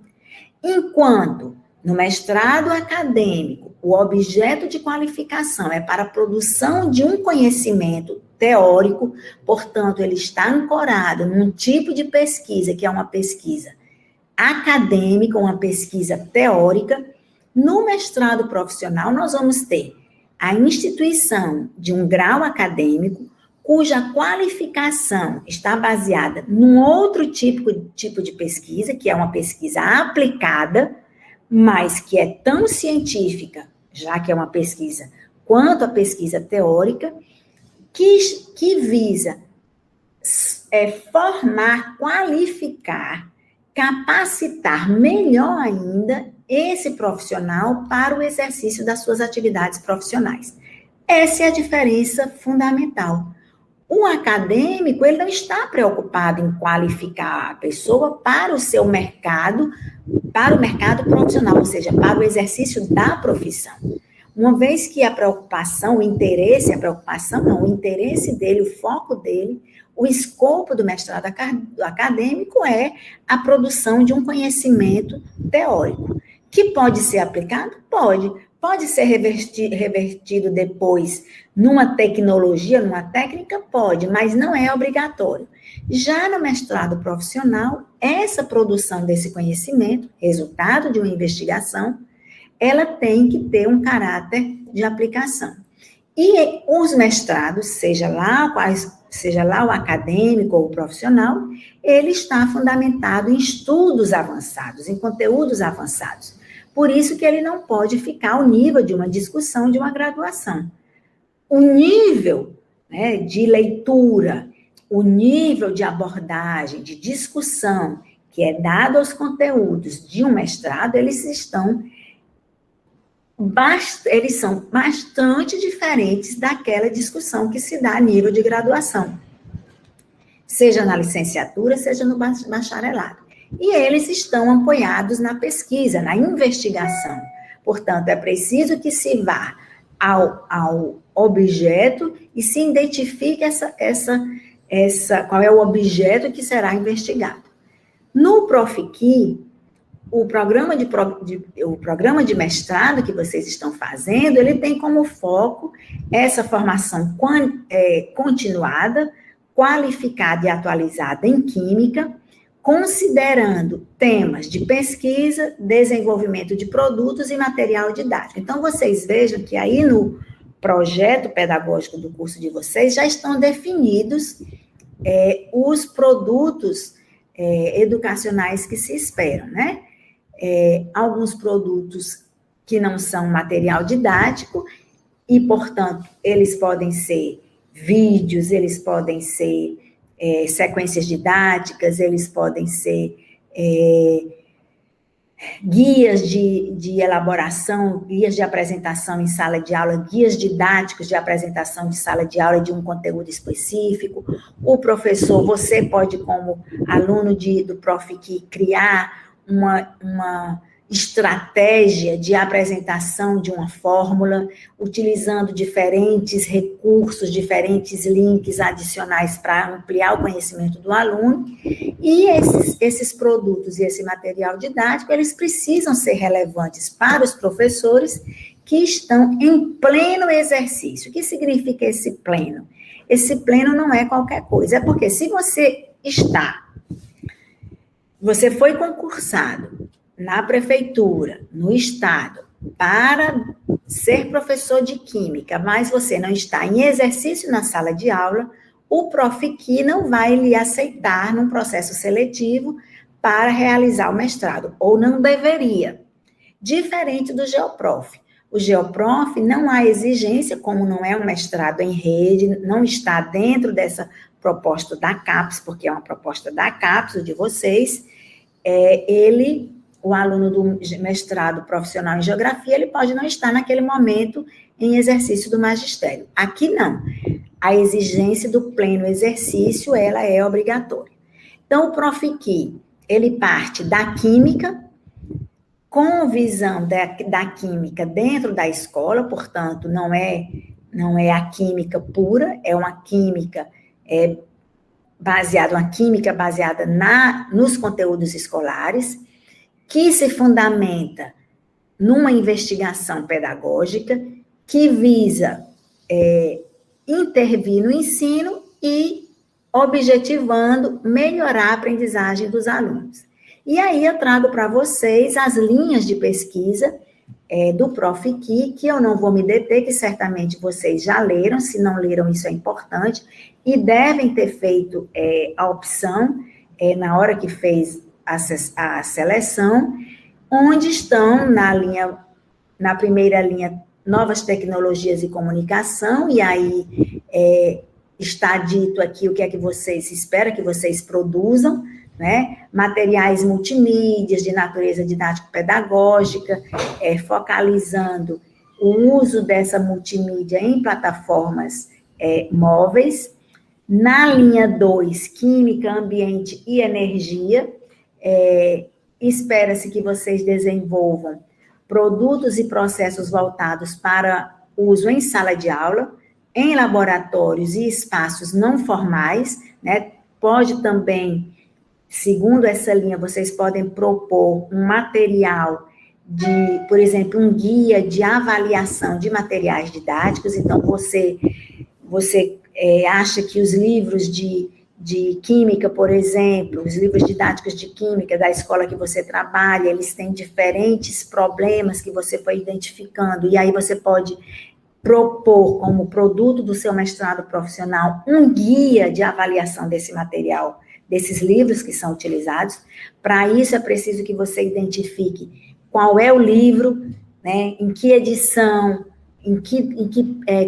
Enquanto no mestrado acadêmico, o objeto de qualificação é para a produção de um conhecimento teórico, portanto, ele está ancorado num tipo de pesquisa, que é uma pesquisa acadêmica, uma pesquisa teórica. No mestrado profissional, nós vamos ter a instituição de um grau acadêmico, cuja qualificação está baseada num outro tipo de pesquisa, que é uma pesquisa aplicada, mas que é tão científica, já que é uma pesquisa, quanto a pesquisa teórica, que visa formar, qualificar, capacitar melhor ainda esse profissional para o exercício das suas atividades profissionais. Essa é a diferença fundamental. O acadêmico, ele não está preocupado em qualificar a pessoa para o seu mercado, para o mercado profissional, ou seja, para o exercício da profissão. Uma vez que a preocupação, o interesse dele, o foco dele, o escopo do mestrado acadêmico é a produção de um conhecimento teórico, que pode ser aplicado? Pode ser revertido depois numa tecnologia, numa técnica? Pode, mas não é obrigatório. Já no mestrado profissional, essa produção desse conhecimento, resultado de uma investigação, ela tem que ter um caráter de aplicação. E os mestrados, seja lá o acadêmico ou o profissional, ele está fundamentado em estudos avançados, em conteúdos avançados. Por isso que ele não pode ficar ao nível de uma discussão de uma graduação. O nível, né, de leitura, o nível de abordagem, de discussão que é dado aos conteúdos de um mestrado, eles são bastante diferentes daquela discussão que se dá a nível de graduação, seja na licenciatura, seja no bacharelado. E eles estão apoiados na pesquisa, na investigação. Portanto, é preciso que se vá ao objeto e se identifique qual é o objeto que será investigado. No Profiqui, o programa de mestrado que vocês estão fazendo, ele tem como foco essa formação continuada, qualificada e atualizada em química, considerando temas de pesquisa, desenvolvimento de produtos e material didático. Então, vocês vejam que aí no projeto pedagógico do curso de vocês já estão definidos os produtos educacionais que se esperam, né? Alguns produtos que não são material didático e, portanto, eles podem ser vídeos, eles podem ser sequências didáticas, eles podem ser guias de elaboração, guias de apresentação em sala de aula, guias didáticos de apresentação de sala de aula de um conteúdo específico. O professor, você pode, como aluno do Profiqui, criar uma estratégia de apresentação de uma fórmula, utilizando diferentes recursos, diferentes links adicionais para ampliar o conhecimento do aluno, e esses produtos e esse material didático, eles precisam ser relevantes para os professores que estão em pleno exercício. O que significa esse pleno? Esse pleno não é qualquer coisa, é porque se você foi concursado na prefeitura, no estado, para ser professor de química, mas você não está em exercício na sala de aula, o Profiqui não vai lhe aceitar num processo seletivo para realizar o mestrado, ou não deveria. Diferente do Geoprof. O Geoprof não há exigência, como não é um mestrado em rede, não está dentro dessa proposta da CAPES, porque é uma proposta da CAPES, de vocês, o aluno do mestrado profissional em geografia, ele pode não estar naquele momento em exercício do magistério. Aqui não. A exigência do pleno exercício, ela é obrigatória. Então, o Profiqui, ele parte da química, com visão da química dentro da escola, portanto, não é a química pura, é uma química baseada nos conteúdos escolares, que se fundamenta numa investigação pedagógica que visa intervir no ensino e objetivando melhorar a aprendizagem dos alunos. E aí eu trago para vocês as linhas de pesquisa do Profiqui, que eu não vou me deter, que certamente vocês já leram, se não leram, isso é importante, e devem ter feito a opção na hora que fez a seleção, onde estão na primeira linha, novas tecnologias e comunicação, e aí está dito aqui o que é que vocês esperam que vocês produzam, né? Materiais multimídias de natureza didático-pedagógica, focalizando o uso dessa multimídia em plataformas móveis. Na linha 2, Química, Ambiente e Energia, espera-se que vocês desenvolvam produtos e processos voltados para uso em sala de aula, em laboratórios e espaços não formais, né? Pode também, segundo essa linha, vocês podem propor um material por exemplo, um guia de avaliação de materiais didáticos. Então, você acha que os livros de de química, por exemplo, os livros didáticos de química da escola que você trabalha, eles têm diferentes problemas que você foi identificando, e aí você pode propor como produto do seu mestrado profissional um guia de avaliação desse material, desses livros que são utilizados. Para isso é preciso que você identifique qual é o livro, né, em que edição,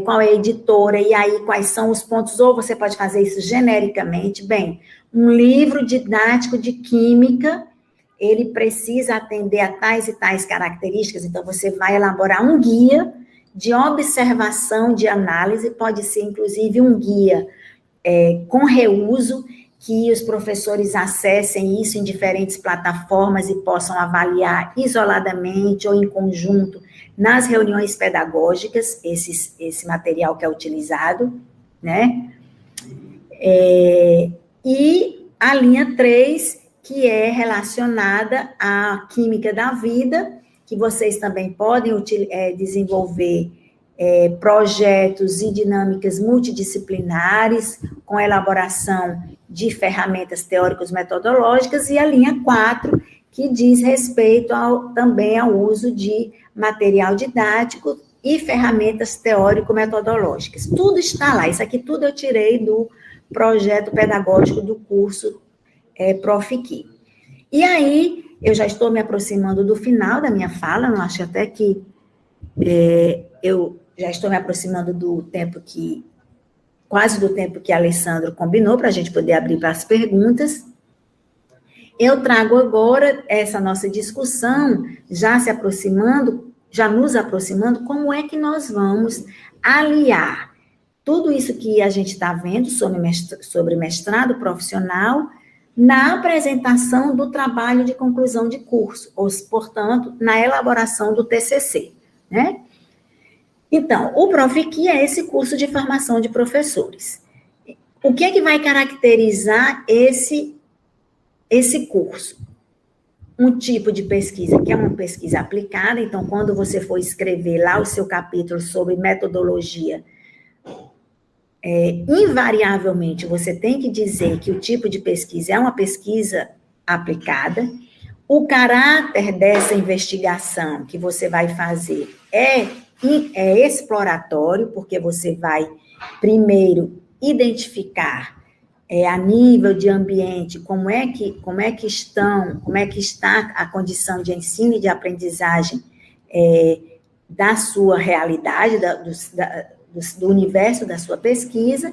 qual é a editora, e aí quais são os pontos, ou você pode fazer isso genericamente. Bem, um livro didático de química, ele precisa atender a tais e tais características, então você vai elaborar um guia de observação, de análise, pode ser inclusive um guia com reuso, que os professores acessem isso em diferentes plataformas e possam avaliar isoladamente ou em conjunto nas reuniões pedagógicas, esse material que é utilizado, né? E a linha 3, que é relacionada à química da vida, que vocês também podem desenvolver projetos e dinâmicas multidisciplinares, com elaboração de ferramentas teóricas metodológicas, e a linha 4, que diz respeito também ao uso de material didático e ferramentas teórico-metodológicas. Tudo está lá, isso aqui tudo eu tirei do projeto pedagógico do curso Profiqui. E aí, eu já estou me aproximando do final da minha fala, não acho até que eu já estou me aproximando do tempo quase do tempo que a Alessandro combinou, para a gente poder abrir para as perguntas. Eu trago agora essa nossa discussão, já nos aproximando, como é que nós vamos aliar tudo isso que a gente está vendo sobre mestrado profissional na apresentação do trabalho de conclusão de curso, ou, portanto, na elaboração do TCC, né? Então, o Profiqui é esse curso de formação de professores. O que é que vai caracterizar esse curso? Um tipo de pesquisa, que é uma pesquisa aplicada, então, quando você for escrever lá o seu capítulo sobre metodologia, invariavelmente, você tem que dizer que o tipo de pesquisa é uma pesquisa aplicada. O caráter dessa investigação que você vai fazer é exploratório, porque você vai, primeiro, identificar a nível de ambiente como é que está a condição de ensino e de aprendizagem da sua realidade, do universo da sua pesquisa,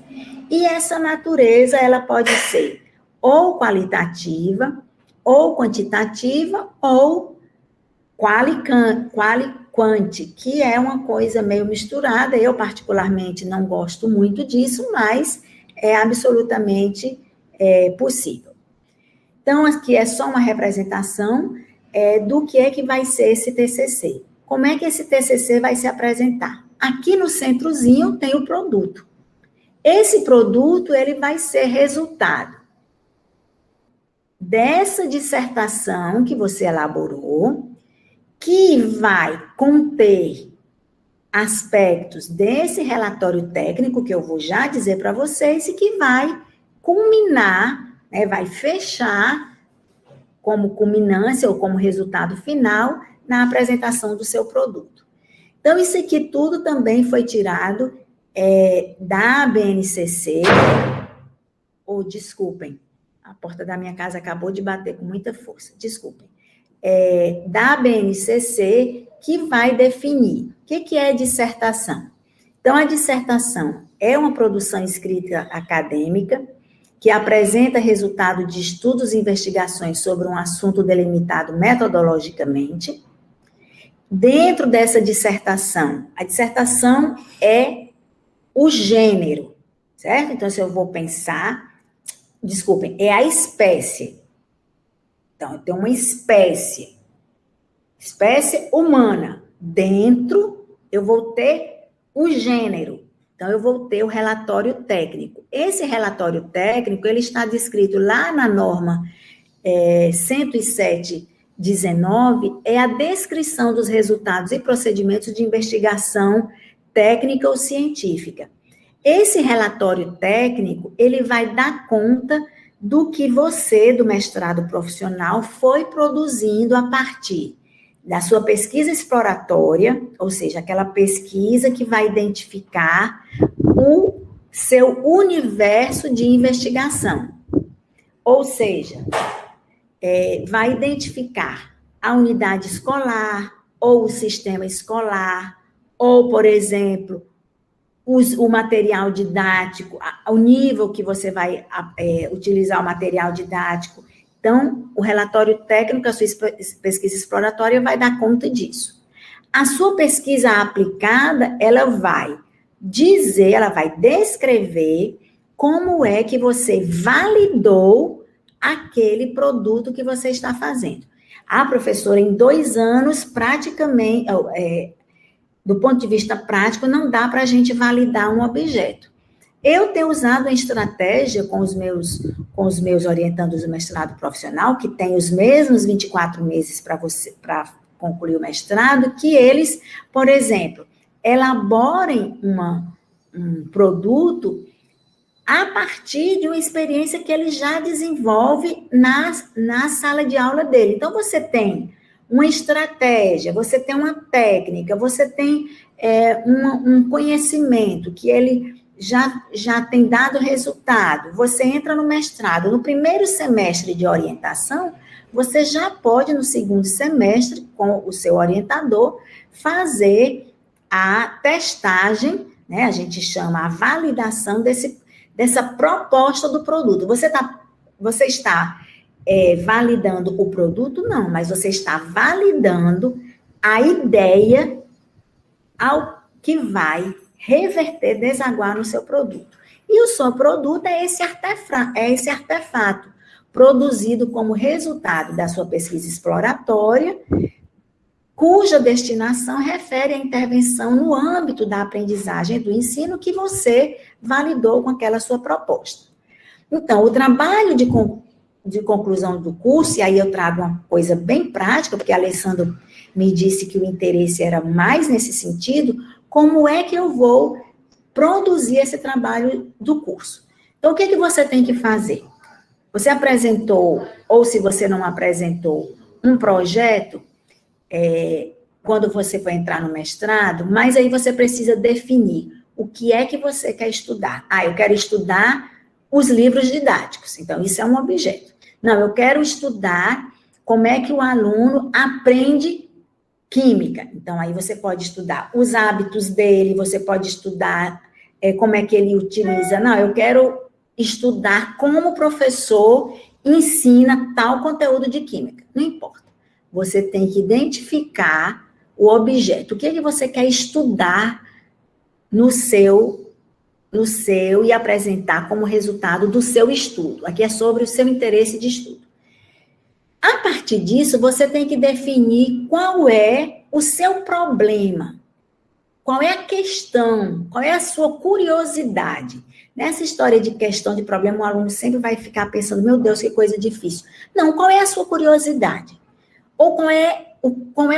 e essa natureza, ela pode ser ou qualitativa, ou quantitativa, ou quali-quanti, que é uma coisa meio misturada. Eu, particularmente, não gosto muito disso, mas é absolutamente possível. Então, aqui é só uma representação do que é que vai ser esse TCC. Como é que esse TCC vai se apresentar? Aqui no centrozinho tem o produto. Esse produto, ele vai ser resultado dessa dissertação que você elaborou, que vai conter aspectos desse relatório técnico, que eu vou já dizer para vocês, e que vai culminar, né, vai fechar como culminância ou como resultado final na apresentação do seu produto. Então, isso aqui tudo também foi tirado da BNCC, desculpem, a porta da minha casa acabou de bater com muita força, desculpem, da BNCC, que vai definir o que é dissertação. Então, a dissertação é uma produção escrita acadêmica que apresenta resultado de estudos e investigações sobre um assunto delimitado metodologicamente. Dentro dessa dissertação, a dissertação é o gênero, certo? Então, se eu vou pensar, desculpem, é a espécie. Então, eu tenho uma espécie humana. Dentro, eu vou ter o gênero. Então, eu vou ter o relatório técnico. Esse relatório técnico, ele está descrito lá na norma 107/19, é a descrição dos resultados e procedimentos de investigação técnica ou científica. Esse relatório técnico, ele vai dar conta do que você, do mestrado profissional, foi produzindo a partir da sua pesquisa exploratória, ou seja, aquela pesquisa que vai identificar o seu universo de investigação. Ou seja, vai identificar a unidade escolar, ou o sistema escolar, ou, por exemplo, o material didático, o nível que você vai utilizar o material didático. Então, o relatório técnico, a sua pesquisa exploratória vai dar conta disso. A sua pesquisa aplicada, ela vai dizer, ela vai descrever como é que você validou aquele produto que você está fazendo. Ah, professora, em 2 anos, praticamente, do ponto de vista prático, não dá para a gente validar um objeto. Eu tenho usado a estratégia com os meus orientandos do mestrado profissional, que tem os mesmos 24 meses para concluir o mestrado, que eles, por exemplo, elaborem um produto a partir de uma experiência que ele já desenvolve na sala de aula dele. Então, você tem uma estratégia, você tem uma técnica, você tem um conhecimento que ele já tem dado resultado. Você entra no mestrado, no primeiro semestre de orientação, você já pode, no segundo semestre, com o seu orientador, fazer a testagem, né? A gente chama a validação dessa proposta do produto. Você está validando o produto? Não, mas você está validando a ideia ao que vai reverter, desaguar no seu produto. E o seu produto é esse artefato produzido como resultado da sua pesquisa exploratória, cuja destinação refere à intervenção no âmbito da aprendizagem e do ensino que você validou com aquela sua proposta. Então, o trabalho de conclusão do curso, e aí eu trago uma coisa bem prática, porque a Alessandro me disse que o interesse era mais nesse sentido, como é que eu vou produzir esse trabalho do curso? Então, o que você tem que fazer? Você apresentou, ou se você não apresentou, um projeto, quando você for entrar no mestrado, mas aí você precisa definir o que é que você quer estudar. Ah, eu quero estudar os livros didáticos, então isso é um objeto. Não, eu quero estudar como é que o aluno aprende química. Então, aí você pode estudar os hábitos dele, você pode estudar como é que ele utiliza. Não, eu quero estudar como o professor ensina tal conteúdo de química. Não importa. Você tem que identificar o objeto. O que é que você quer estudar no seu e apresentar como resultado do seu estudo. Aqui é sobre o seu interesse de estudo. A partir disso, você tem que definir qual é o seu problema, qual é a questão, qual é a sua curiosidade. Nessa história de questão, de problema, o aluno sempre vai ficar pensando, meu Deus, que coisa difícil. Não, qual é a sua curiosidade? Ou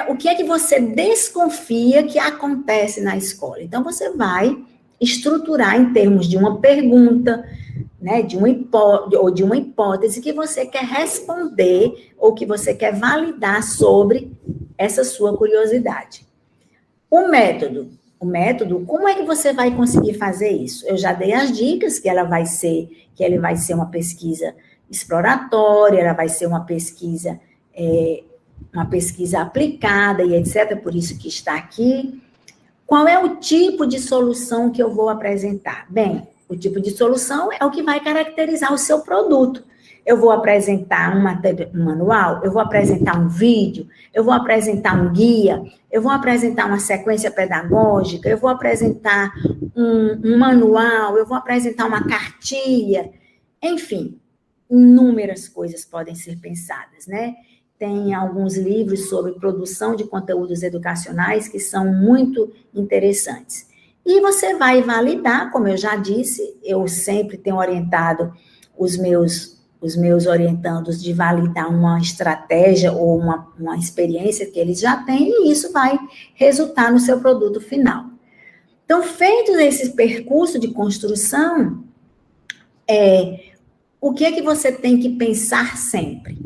o que é que você desconfia que acontece na escola? Então, você vai estruturar em termos de uma pergunta, né, de uma hipótese que você quer responder ou que você quer validar sobre essa sua curiosidade. O método, como é que você vai conseguir fazer isso? Eu já dei as dicas que ele vai ser uma pesquisa exploratória, ela vai ser uma pesquisa aplicada e etc., por isso que está aqui. Qual é o tipo de solução que eu vou apresentar? Bem, o tipo de solução é o que vai caracterizar o seu produto. Eu vou apresentar um manual, eu vou apresentar um vídeo, eu vou apresentar um guia, eu vou apresentar uma sequência pedagógica, eu vou apresentar um manual, eu vou apresentar uma cartilha. Enfim, inúmeras coisas podem ser pensadas, né? Tem alguns livros sobre produção de conteúdos educacionais que são muito interessantes. E você vai validar, como eu já disse, eu sempre tenho orientado os meus orientandos de validar uma estratégia ou uma experiência que eles já têm, e isso vai resultar no seu produto final. Então, feito esse percurso de construção, o que é que você tem que pensar sempre?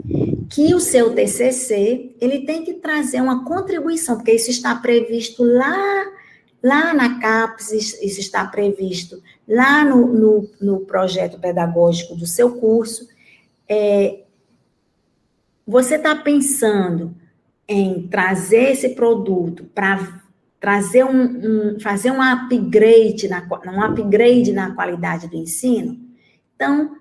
Que o seu TCC, ele tem que trazer uma contribuição, porque isso está previsto lá na CAPES, isso está previsto lá no projeto pedagógico do seu curso. Você está pensando em trazer esse produto para trazer fazer um upgrade na qualidade do ensino? Então,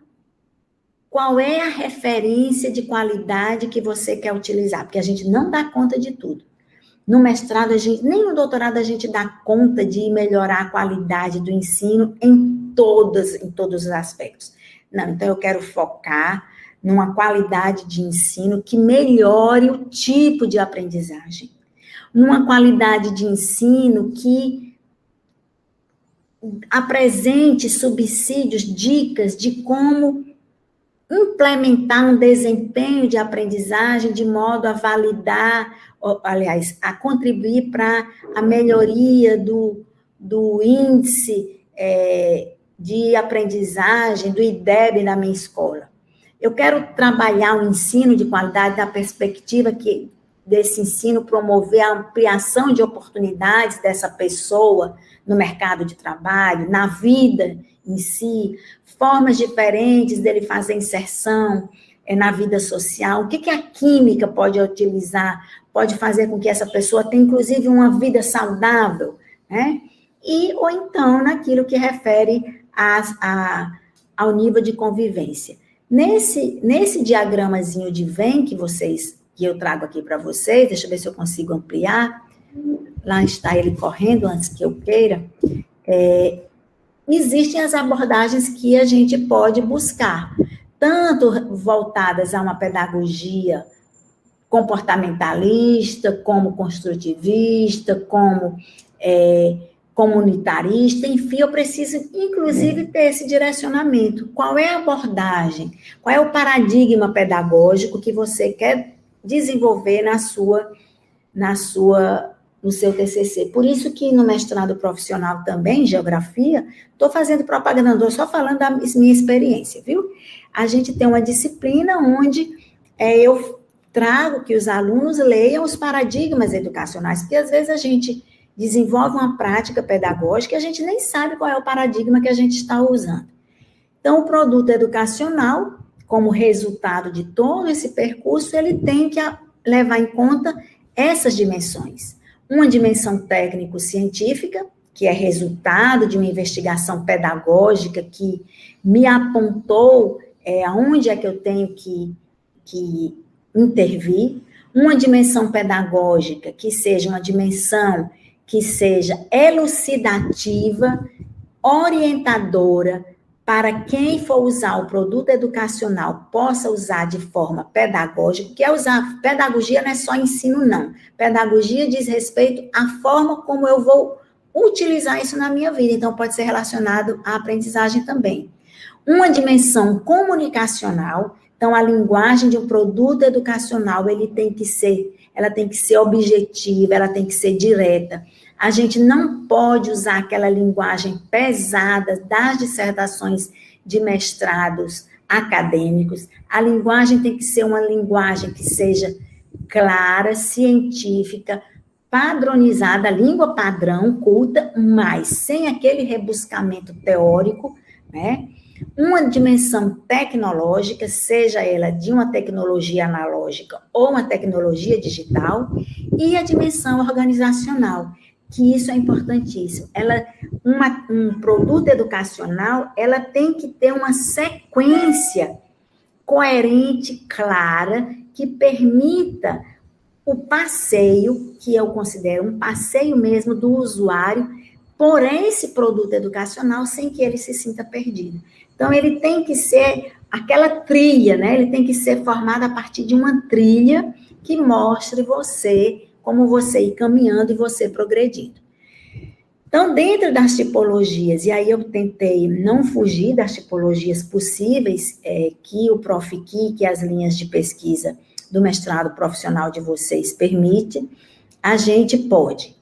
qual é a referência de qualidade que você quer utilizar? Porque a gente não dá conta de tudo. No mestrado, nem no doutorado, a gente dá conta de melhorar a qualidade do ensino em todos os aspectos. Não, então eu quero focar numa qualidade de ensino que melhore o tipo de aprendizagem. Numa qualidade de ensino que apresente subsídios, dicas de como implementar um desempenho de aprendizagem de modo a validar, aliás, a contribuir para a melhoria do índice de aprendizagem, do IDEB na minha escola. Eu quero trabalhar o ensino de qualidade da perspectiva desse ensino promover a ampliação de oportunidades dessa pessoa no mercado de trabalho, na vida em si, formas diferentes dele fazer inserção na vida social. O que a química pode utilizar, pode fazer com que essa pessoa tenha, inclusive, uma vida saudável, né? Ou então, naquilo que refere ao nível de convivência. Nesse diagramazinho de Venn que eu trago aqui para vocês, deixa eu ver se eu consigo ampliar, lá está ele correndo antes que eu queira, existem as abordagens que a gente pode buscar, tanto voltadas a uma pedagogia comportamentalista, como construtivista, como comunitarista, enfim, eu preciso, inclusive, ter esse direcionamento. Qual é a abordagem? Qual é o paradigma pedagógico que você quer desenvolver no seu TCC? Por isso que no mestrado profissional também, em geografia, estou fazendo propaganda, não estou só falando da minha experiência, viu? A gente tem uma disciplina onde eu trago que os alunos leiam os paradigmas educacionais, porque às vezes a gente desenvolve uma prática pedagógica e a gente nem sabe qual é o paradigma que a gente está usando. Então, o produto educacional, como resultado de todo esse percurso, ele tem que levar em conta essas dimensões. Uma dimensão técnico-científica, que é resultado de uma investigação pedagógica que me apontou aonde é que eu tenho que intervir. Uma dimensão pedagógica, que seja uma dimensão que seja elucidativa, orientadora, para quem for usar o produto educacional, possa usar de forma pedagógica, porque pedagogia não é só ensino, não. Pedagogia diz respeito à forma como eu vou utilizar isso na minha vida, então pode ser relacionado à aprendizagem também. Uma dimensão comunicacional, então a linguagem de um produto educacional, ela tem que ser objetiva, ela tem que ser direta. A gente não pode usar aquela linguagem pesada das dissertações de mestrados acadêmicos. A linguagem tem que ser uma linguagem que seja clara, científica, padronizada, língua padrão, culta, mas sem aquele rebuscamento teórico, né? Uma dimensão tecnológica, seja ela de uma tecnologia analógica ou uma tecnologia digital, e a dimensão organizacional, que isso é importantíssimo. Um produto educacional, ela tem que ter uma sequência coerente, clara, que permita o passeio, que eu considero um passeio mesmo do usuário, por esse produto educacional, sem que ele se sinta perdido. Então, ele tem que ser aquela trilha, né? Ele tem que ser formado a partir de uma trilha que mostre você, como você ir caminhando e você progredindo. Então, dentro das tipologias, e aí eu tentei não fugir das tipologias possíveis que o Profiqui, que as linhas de pesquisa do mestrado profissional de vocês permitem, a gente pode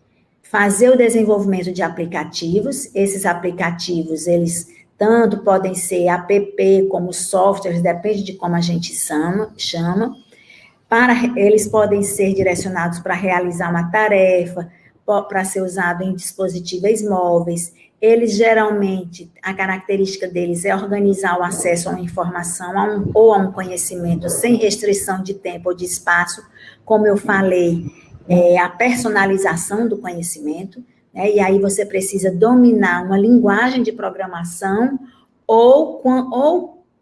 fazer o desenvolvimento de aplicativos. Esses aplicativos, eles tanto podem ser app como softwares, depende de como a gente chama. Eles podem ser direcionados para realizar uma tarefa, para ser usado em dispositivos móveis. Eles, geralmente, a característica deles é organizar o acesso a uma informação ou a um conhecimento sem restrição de tempo ou de espaço, como eu falei, a personalização do conhecimento, né? E aí você precisa dominar uma linguagem de programação ou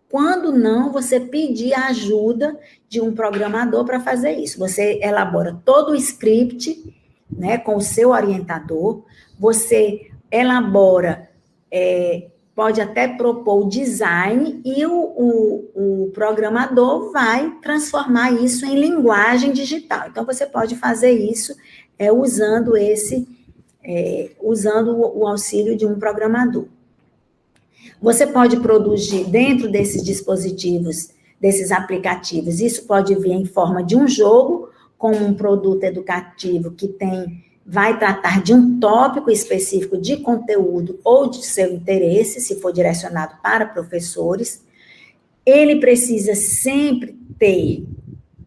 quando não, você pedir a ajuda de um programador para fazer isso. Você elabora todo o script, né, com o seu orientador, você elabora, pode até propor o design e o programador vai transformar isso em linguagem digital. Então, você pode fazer isso usando o auxílio de um programador. Você pode produzir dentro desses dispositivos, desses aplicativos, isso pode vir em forma de um jogo, como um produto educativo que vai tratar de um tópico específico de conteúdo ou de seu interesse, se for direcionado para professores. Ele precisa sempre ter,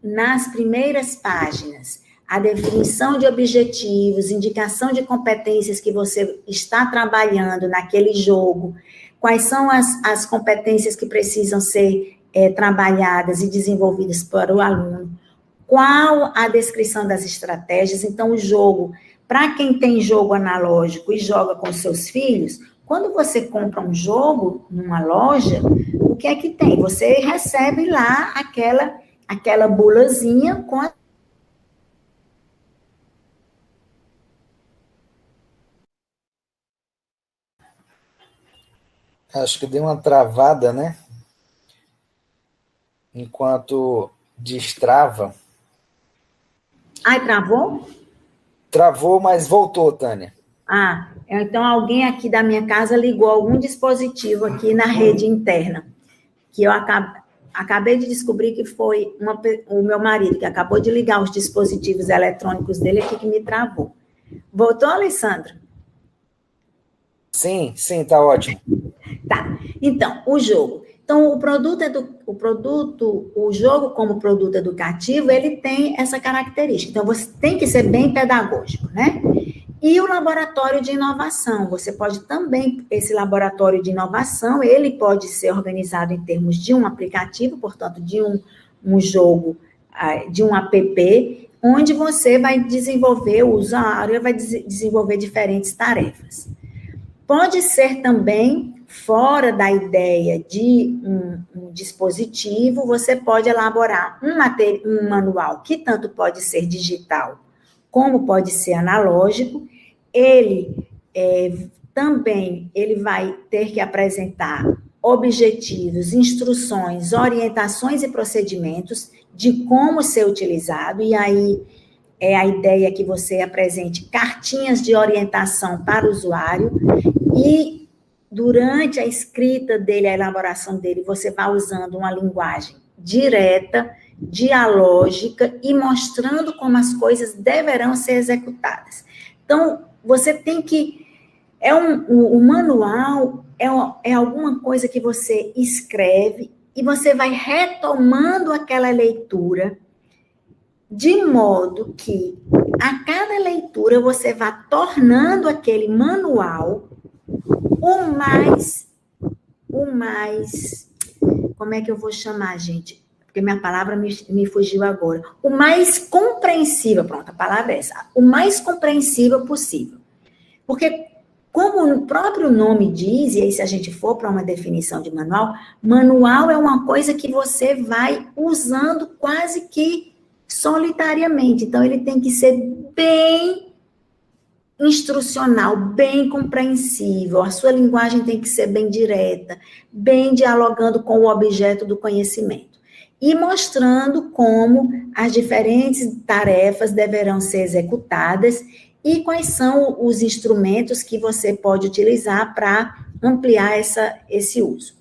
nas primeiras páginas, a definição de objetivos, indicação de competências que você está trabalhando naquele jogo, quais são as competências que precisam ser trabalhadas e desenvolvidas para o aluno, qual a descrição das estratégias. Então, o jogo, para quem tem jogo analógico e joga com seus filhos, quando você compra um jogo numa loja, o que é que tem? Você recebe lá aquela bulazinha com a... Acho que deu uma travada, né? Enquanto destrava. Ai, travou? Travou, mas voltou, Tânia. Então alguém aqui da minha casa ligou algum dispositivo aqui na rede interna, que eu acabei de descobrir que foi o meu marido, que acabou de ligar os dispositivos eletrônicos dele aqui que me travou. Voltou, Alessandra? Sim, tá ótimo. Tá, então, o jogo. Então, o jogo como produto educativo, ele tem essa característica. Então, você tem que ser bem pedagógico, né? E o laboratório de inovação, você pode também, esse laboratório de inovação, ele pode ser organizado em termos de um aplicativo, portanto, de um jogo, de um app, onde você vai desenvolver, o usuário vai desenvolver diferentes tarefas. Pode ser também, fora da ideia de um dispositivo, você pode elaborar um manual que tanto pode ser digital, como pode ser analógico. Ele também vai ter que apresentar objetivos, instruções, orientações e procedimentos de como ser utilizado, e aí é a ideia que você apresente cartinhas de orientação para o usuário, e durante a escrita dele, a elaboração dele, você vai usando uma linguagem direta, dialógica e mostrando como as coisas deverão ser executadas. Então, você tem que... o manual é alguma coisa que você escreve e você vai retomando aquela leitura de modo que a cada leitura você vá tornando aquele manual o mais, como é que eu vou chamar, gente? Porque minha palavra me fugiu agora. O mais compreensível, pronto, a palavra é essa, o mais compreensível possível. Porque, como o próprio nome diz, e aí se a gente for para uma definição de manual é uma coisa que você vai usando quase que solitariamente. Então, ele tem que ser bem instrucional, bem compreensível, a sua linguagem tem que ser bem direta, bem dialogando com o objeto do conhecimento, e mostrando como as diferentes tarefas deverão ser executadas e quais são os instrumentos que você pode utilizar para ampliar esse uso.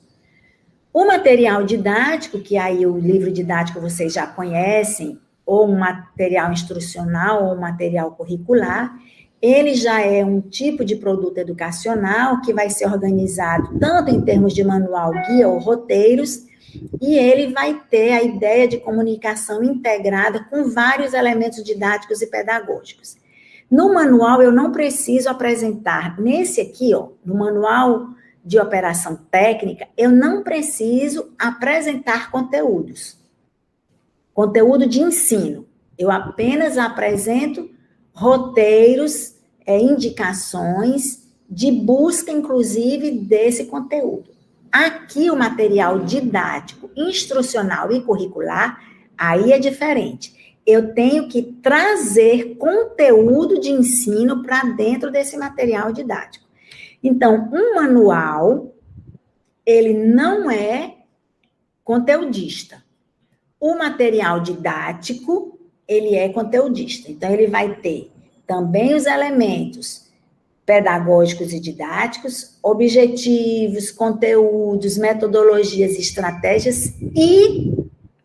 O material didático, que aí o livro didático vocês já conhecem, ou um material instrucional, ou um material curricular, ele já é um tipo de produto educacional que vai ser organizado tanto em termos de manual, guia ou roteiros, e ele vai ter a ideia de comunicação integrada com vários elementos didáticos e pedagógicos. No manual, eu não preciso apresentar, nesse aqui, ó, no manual de operação técnica, eu não preciso apresentar conteúdos. Conteúdo de ensino. Eu apenas apresento roteiros, indicações de busca, inclusive, desse conteúdo. Aqui, o material didático, instrucional e curricular, aí é diferente. Eu tenho que trazer conteúdo de ensino para dentro desse material didático. Então, um manual, ele não é conteudista. O material didático, ele é conteudista. Então, ele vai ter também os elementos pedagógicos e didáticos, objetivos, conteúdos, metodologias e estratégias, e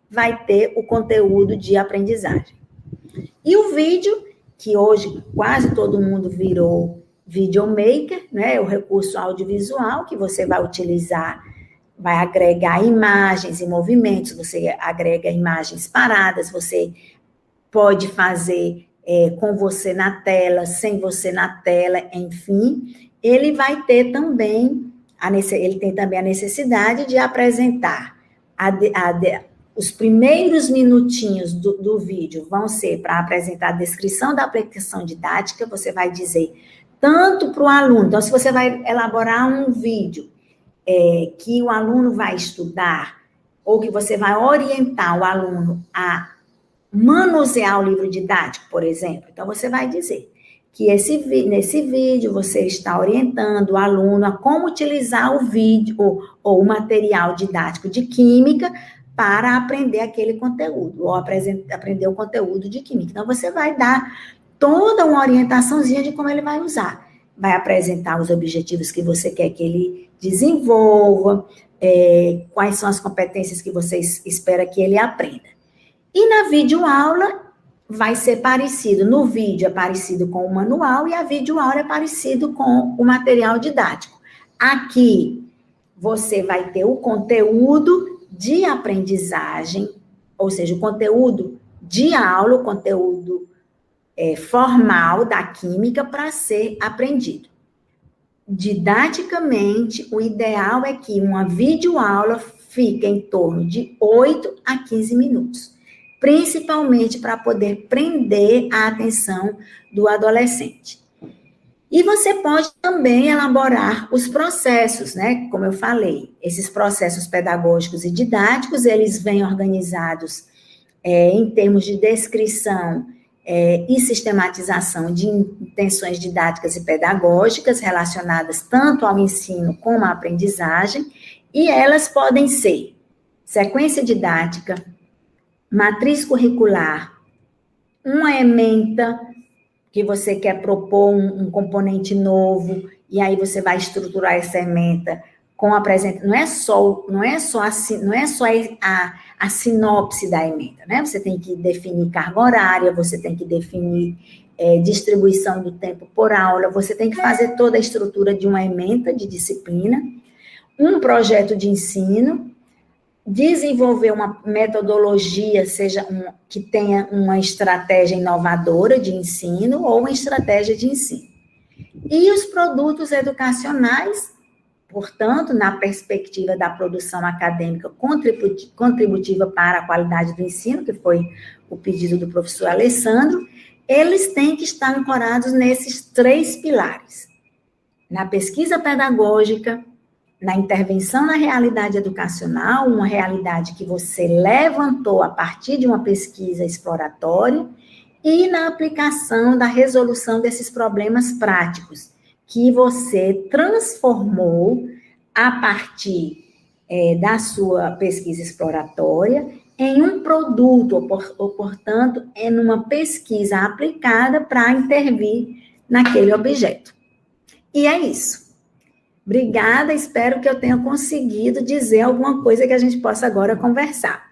vai ter o conteúdo de aprendizagem. E o vídeo, que hoje quase todo mundo virou videomaker, né? O recurso audiovisual que você vai utilizar, vai agregar imagens e movimentos, você agrega imagens paradas, você pode fazer com você na tela, sem você na tela, enfim, ele vai ter também, ele tem também a necessidade de apresentar os primeiros minutinhos do vídeo vão ser para apresentar a descrição da aplicação didática, você vai dizer tanto para o aluno, então se você vai elaborar um vídeo que o aluno vai estudar, ou que você vai orientar o aluno a manusear o livro didático, por exemplo. Então, você vai dizer que nesse vídeo você está orientando o aluno a como utilizar o vídeo ou o material didático de química para aprender aquele conteúdo, ou aprender o conteúdo de química. Então, você vai dar toda uma orientaçãozinha de como ele vai usar. Vai apresentar os objetivos que você quer que ele desenvolva, quais são as competências que você espera que ele aprenda. E na videoaula vai ser parecido, no vídeo é parecido com o manual e a videoaula é parecido com o material didático. Aqui você vai ter o conteúdo de aprendizagem, ou seja, o conteúdo de aula, o conteúdo formal da química para ser aprendido. Didaticamente, o ideal é que uma videoaula fique em torno de 8 a 15 minutos. Principalmente para poder prender a atenção do adolescente. E você pode também elaborar os processos, né? Como eu falei, esses processos pedagógicos e didáticos, eles vêm organizados em termos de descrição e sistematização de intenções didáticas e pedagógicas relacionadas tanto ao ensino como à aprendizagem, e elas podem ser sequência didática, matriz curricular, uma ementa que você quer propor um componente novo, e aí você vai estruturar essa ementa com apresentação. Não é só a sinopse da ementa, né? Você tem que definir carga horária, você tem que definir distribuição do tempo por aula, você tem que fazer toda a estrutura de uma ementa de disciplina, um projeto de ensino, desenvolver uma metodologia, que tenha uma estratégia inovadora de ensino ou uma estratégia de ensino. E os produtos educacionais, portanto, na perspectiva da produção acadêmica contributiva para a qualidade do ensino, que foi o pedido do professor Alessandro, eles têm que estar ancorados nesses 3 pilares. Na pesquisa pedagógica, na intervenção na realidade educacional, uma realidade que você levantou a partir de uma pesquisa exploratória, e na aplicação da resolução desses problemas práticos, que você transformou a partir da sua pesquisa exploratória em um produto, ou portanto, em uma pesquisa aplicada para intervir naquele objeto. E é isso. Obrigada, espero que eu tenha conseguido dizer alguma coisa que a gente possa agora conversar.